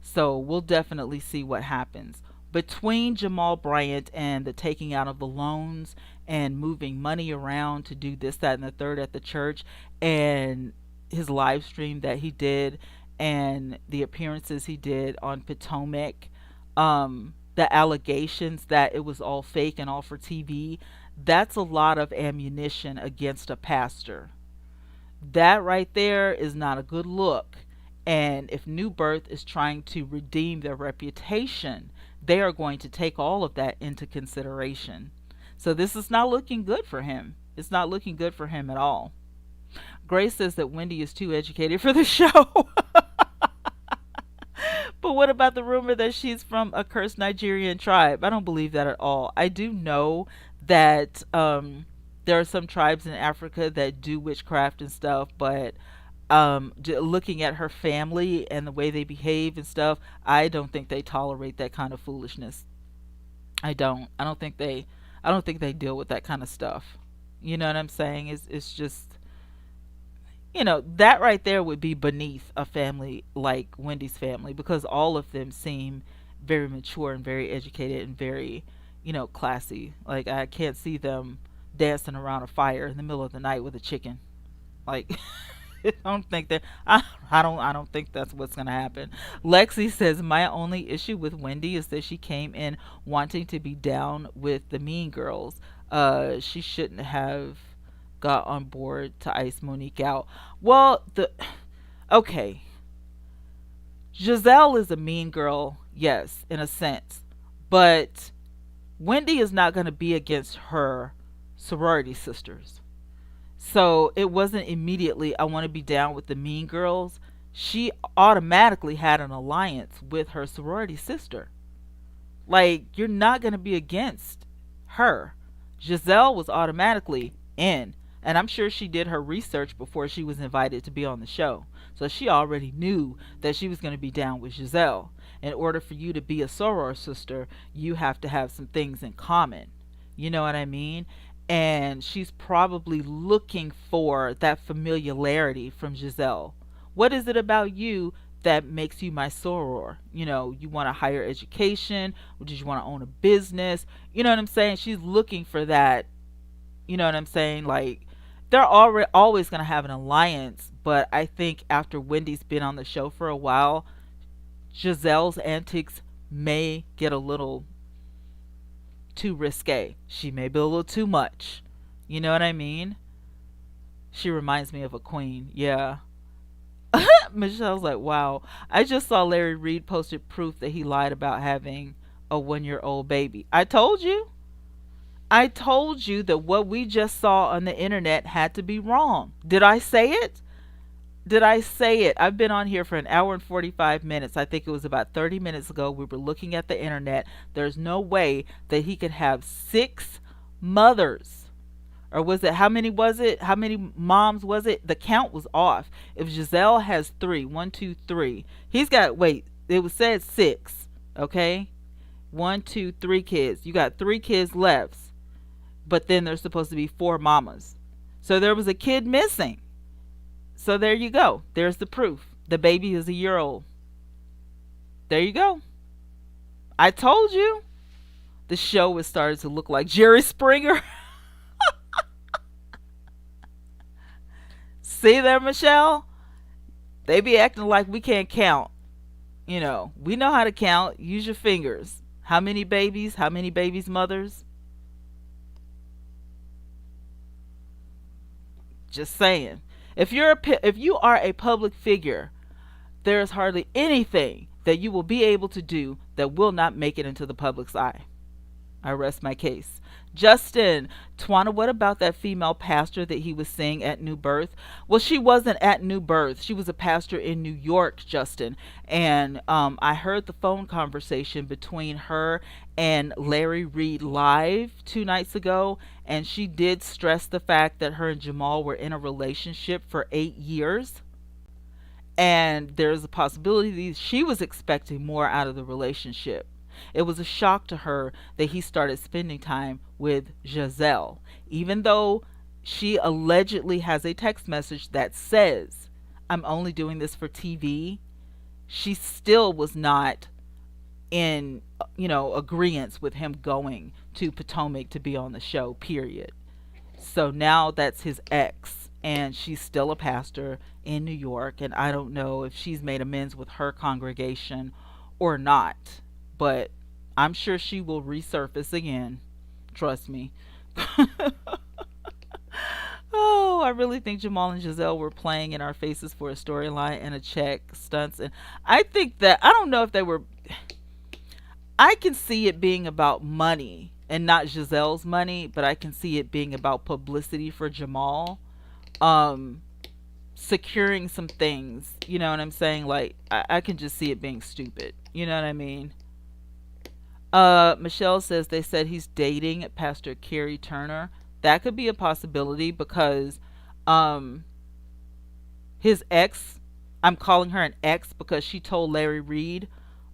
So we'll definitely see what happens. Between Jamal Bryant and the taking out of the loans and moving money around to do this, that, and the third at the church, and his live stream that he did, and the appearances he did on Potomac, the allegations that it was all fake and all for TV, that's a lot of ammunition against a pastor. That right there is not a good look. And if New Birth is trying to redeem their reputation, they are going to take all of that into consideration. So this is not looking good for him. It's not looking good for him at all. Grace says that Wendy is too educated for the show. But what about the rumor that she's from a cursed Nigerian tribe? I don't believe that at all. I do know that there are some tribes in Africa that do witchcraft and stuff, but looking at her family and the way they behave and stuff, I don't think they tolerate that kind of foolishness. I don't. I don't think they. I don't think they deal with that kind of stuff. You know what I'm saying? It's just, that right there would be beneath a family like Wendy's family, because all of them seem very mature and very educated and very, classy. Like I can't see them dancing around a fire in the middle of the night with a chicken. Like I don't think that I don't think that's what's gonna happen. Lexi says my only issue with Wendy is that she came in wanting to be down with the mean girls. She shouldn't have got on board to ice Monique out. Well, okay, Giselle is a mean girl, yes, in a sense, but Wendy is not going to be against her sorority sisters. So it wasn't immediately, I want to be down with the mean girls. She automatically had an alliance with her sorority sister. Like, you're not going to be against her. Giselle was automatically in. And I'm sure she did her research before she was invited to be on the show. So she already knew that she was going to be down with Giselle. In order for you to be a soror sister, you have to have some things in common. You know what I mean? And she's probably looking for that familiarity from Giselle. What is it about you that makes you my soror? You know, you want a higher education, or did you want to own a business? You know what I'm saying? She's looking for that. You know what I'm saying? Like, they're already always going to have an alliance, but I think after Wendy's been on the show for a while, Giselle's antics may get a little too risque. She may be a little too much. You know what I mean? She reminds me of a queen. Yeah. Michelle's like, wow. I just saw Larry Reed posted proof that he lied about having a 1 year old baby. I told you. I told you that what we just saw on the internet had to be wrong. Did I say it? Did I say it? I've been on here for an hour and 45 minutes. I think it was about 30 minutes ago. We were looking at the internet. There's no way that he could have six mothers. Or was it, how many was it? How many moms was it? The count was off. If Giselle has three, one, two, three, he's got, wait, it was said six, okay? One, two, three kids. You got three kids left, but then there's supposed to be four mamas. So there was a kid missing. So there you go. There's the proof. The baby is a year old. There you go. I told you. The show was starting to look like Jerry Springer. See there, Michelle? They be acting like we can't count. You know, we know how to count. Use your fingers. How many babies? How many babies' mothers? Just saying. If you are a public figure, there is hardly anything that you will be able to do that will not make it into the public's eye. I rest my case. Justin, Twana, what about that female pastor that he was seeing at New Birth? Well, she wasn't at New Birth. She was a pastor in New York, Justin. And I heard the phone conversation between her and Larry Reed live 2 nights ago. And she did stress the fact that her and Jamal were in a relationship for 8 years. And there's a possibility that she was expecting more out of the relationship. It was a shock to her that he started spending time with Giselle, even though she allegedly has a text message that says, I'm only doing this for TV. She still was not in, agreement with him going to Potomac to be on the show, period. So now that's his ex, and she's still a pastor in New York, and I don't know if she's made amends with her congregation or not. But I'm sure she will resurface again. Trust me. Oh, I really think Jamal and Giselle were playing in our faces for a storyline and a check, stunts. And I think that, I don't know if they were, I can see it being about money and not Giselle's money, but I can see it being about publicity for Jamal. Securing some things, you know what I'm saying? Like, I can just see it being stupid. You know what I mean? Michelle says they said he's dating Pastor Carrie Turner. That could be a possibility because his ex, I'm calling her an ex because she told Larry Reed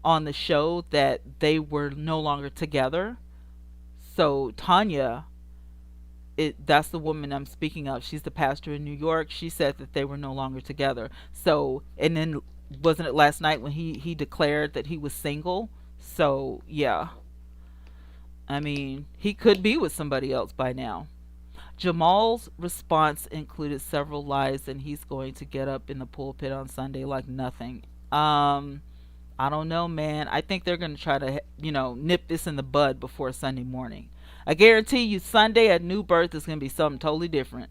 on the show that they were no longer together. So Tanya, that's the woman I'm speaking of. She's the pastor in New York. She said that they were no longer together. So, and then wasn't it last night when he declared that he was single? So, yeah. I mean, he could be with somebody else by now. Jamal's response included several lies, and he's going to get up in the pulpit on Sunday like nothing. I don't know, man. I think they're going to try to, nip this in the bud before Sunday morning. I guarantee you Sunday at New Birth is going to be something totally different.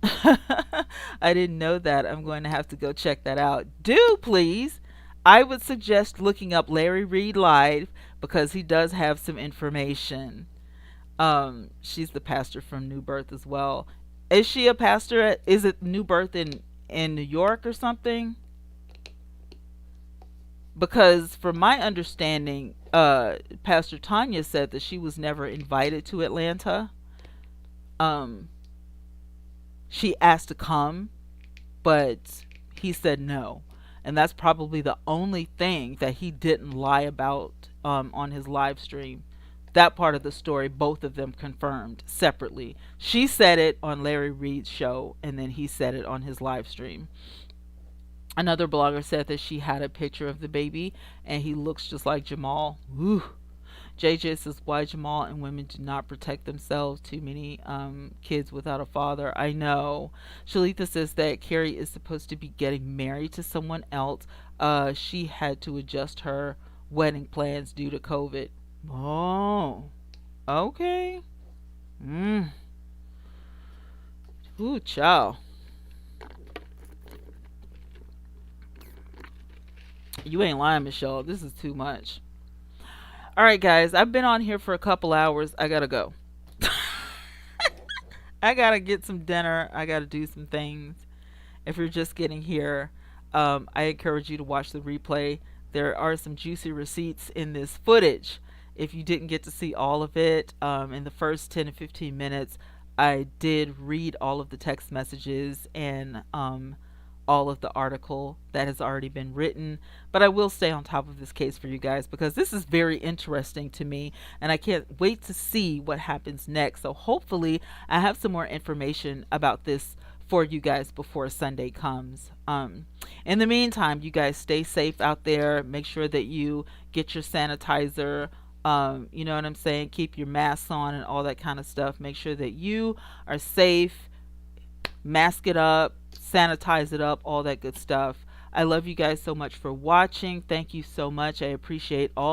I didn't know that. I'm going to have to go check that out. Do please. I would suggest looking up Larry Reed Live because he does have some information. She's the pastor from New Birth as well. Is she a pastor is it New Birth in New York or something? Because from my understanding, Pastor Tanya said that she was never invited to Atlanta. she asked to come, but he said no. And that's probably the only thing that he didn't lie about on his live stream. That part of the story, both of them confirmed separately. She said it on Larry Reed's show, and then he said it on his live stream. Another blogger said that she had a picture of the baby, and he looks just like Jamal. Woo. JJ says, why Jamal and women do not protect themselves. Too many kids without a father. I know. Shalita says that Carrie is supposed to be getting married to someone else. She had to adjust her wedding plans due to COVID. Oh, okay. Mm. Ooh, child. You ain't lying, Michelle. This is too much. All right, guys. I've been on here for a couple hours. I gotta go. I gotta get some dinner. I gotta do some things. If you're just getting here, I encourage you to watch the replay. There are some juicy receipts in this footage. If you didn't get to see all of it, in the first 10 to 15 minutes, I did read all of the text messages and all of the article that has already been written. But I will stay on top of this case for you guys because this is very interesting to me and I can't wait to see what happens next. So hopefully I have some more information about this for you guys before Sunday comes. In the meantime, you guys stay safe out there. Make sure that you get your sanitizer. You know what I'm saying? Keep your masks on and all that kind of stuff. Make sure that you are safe. Mask it up, sanitize it up, all that good stuff. I love you guys so much for watching. Thank you so much. I appreciate all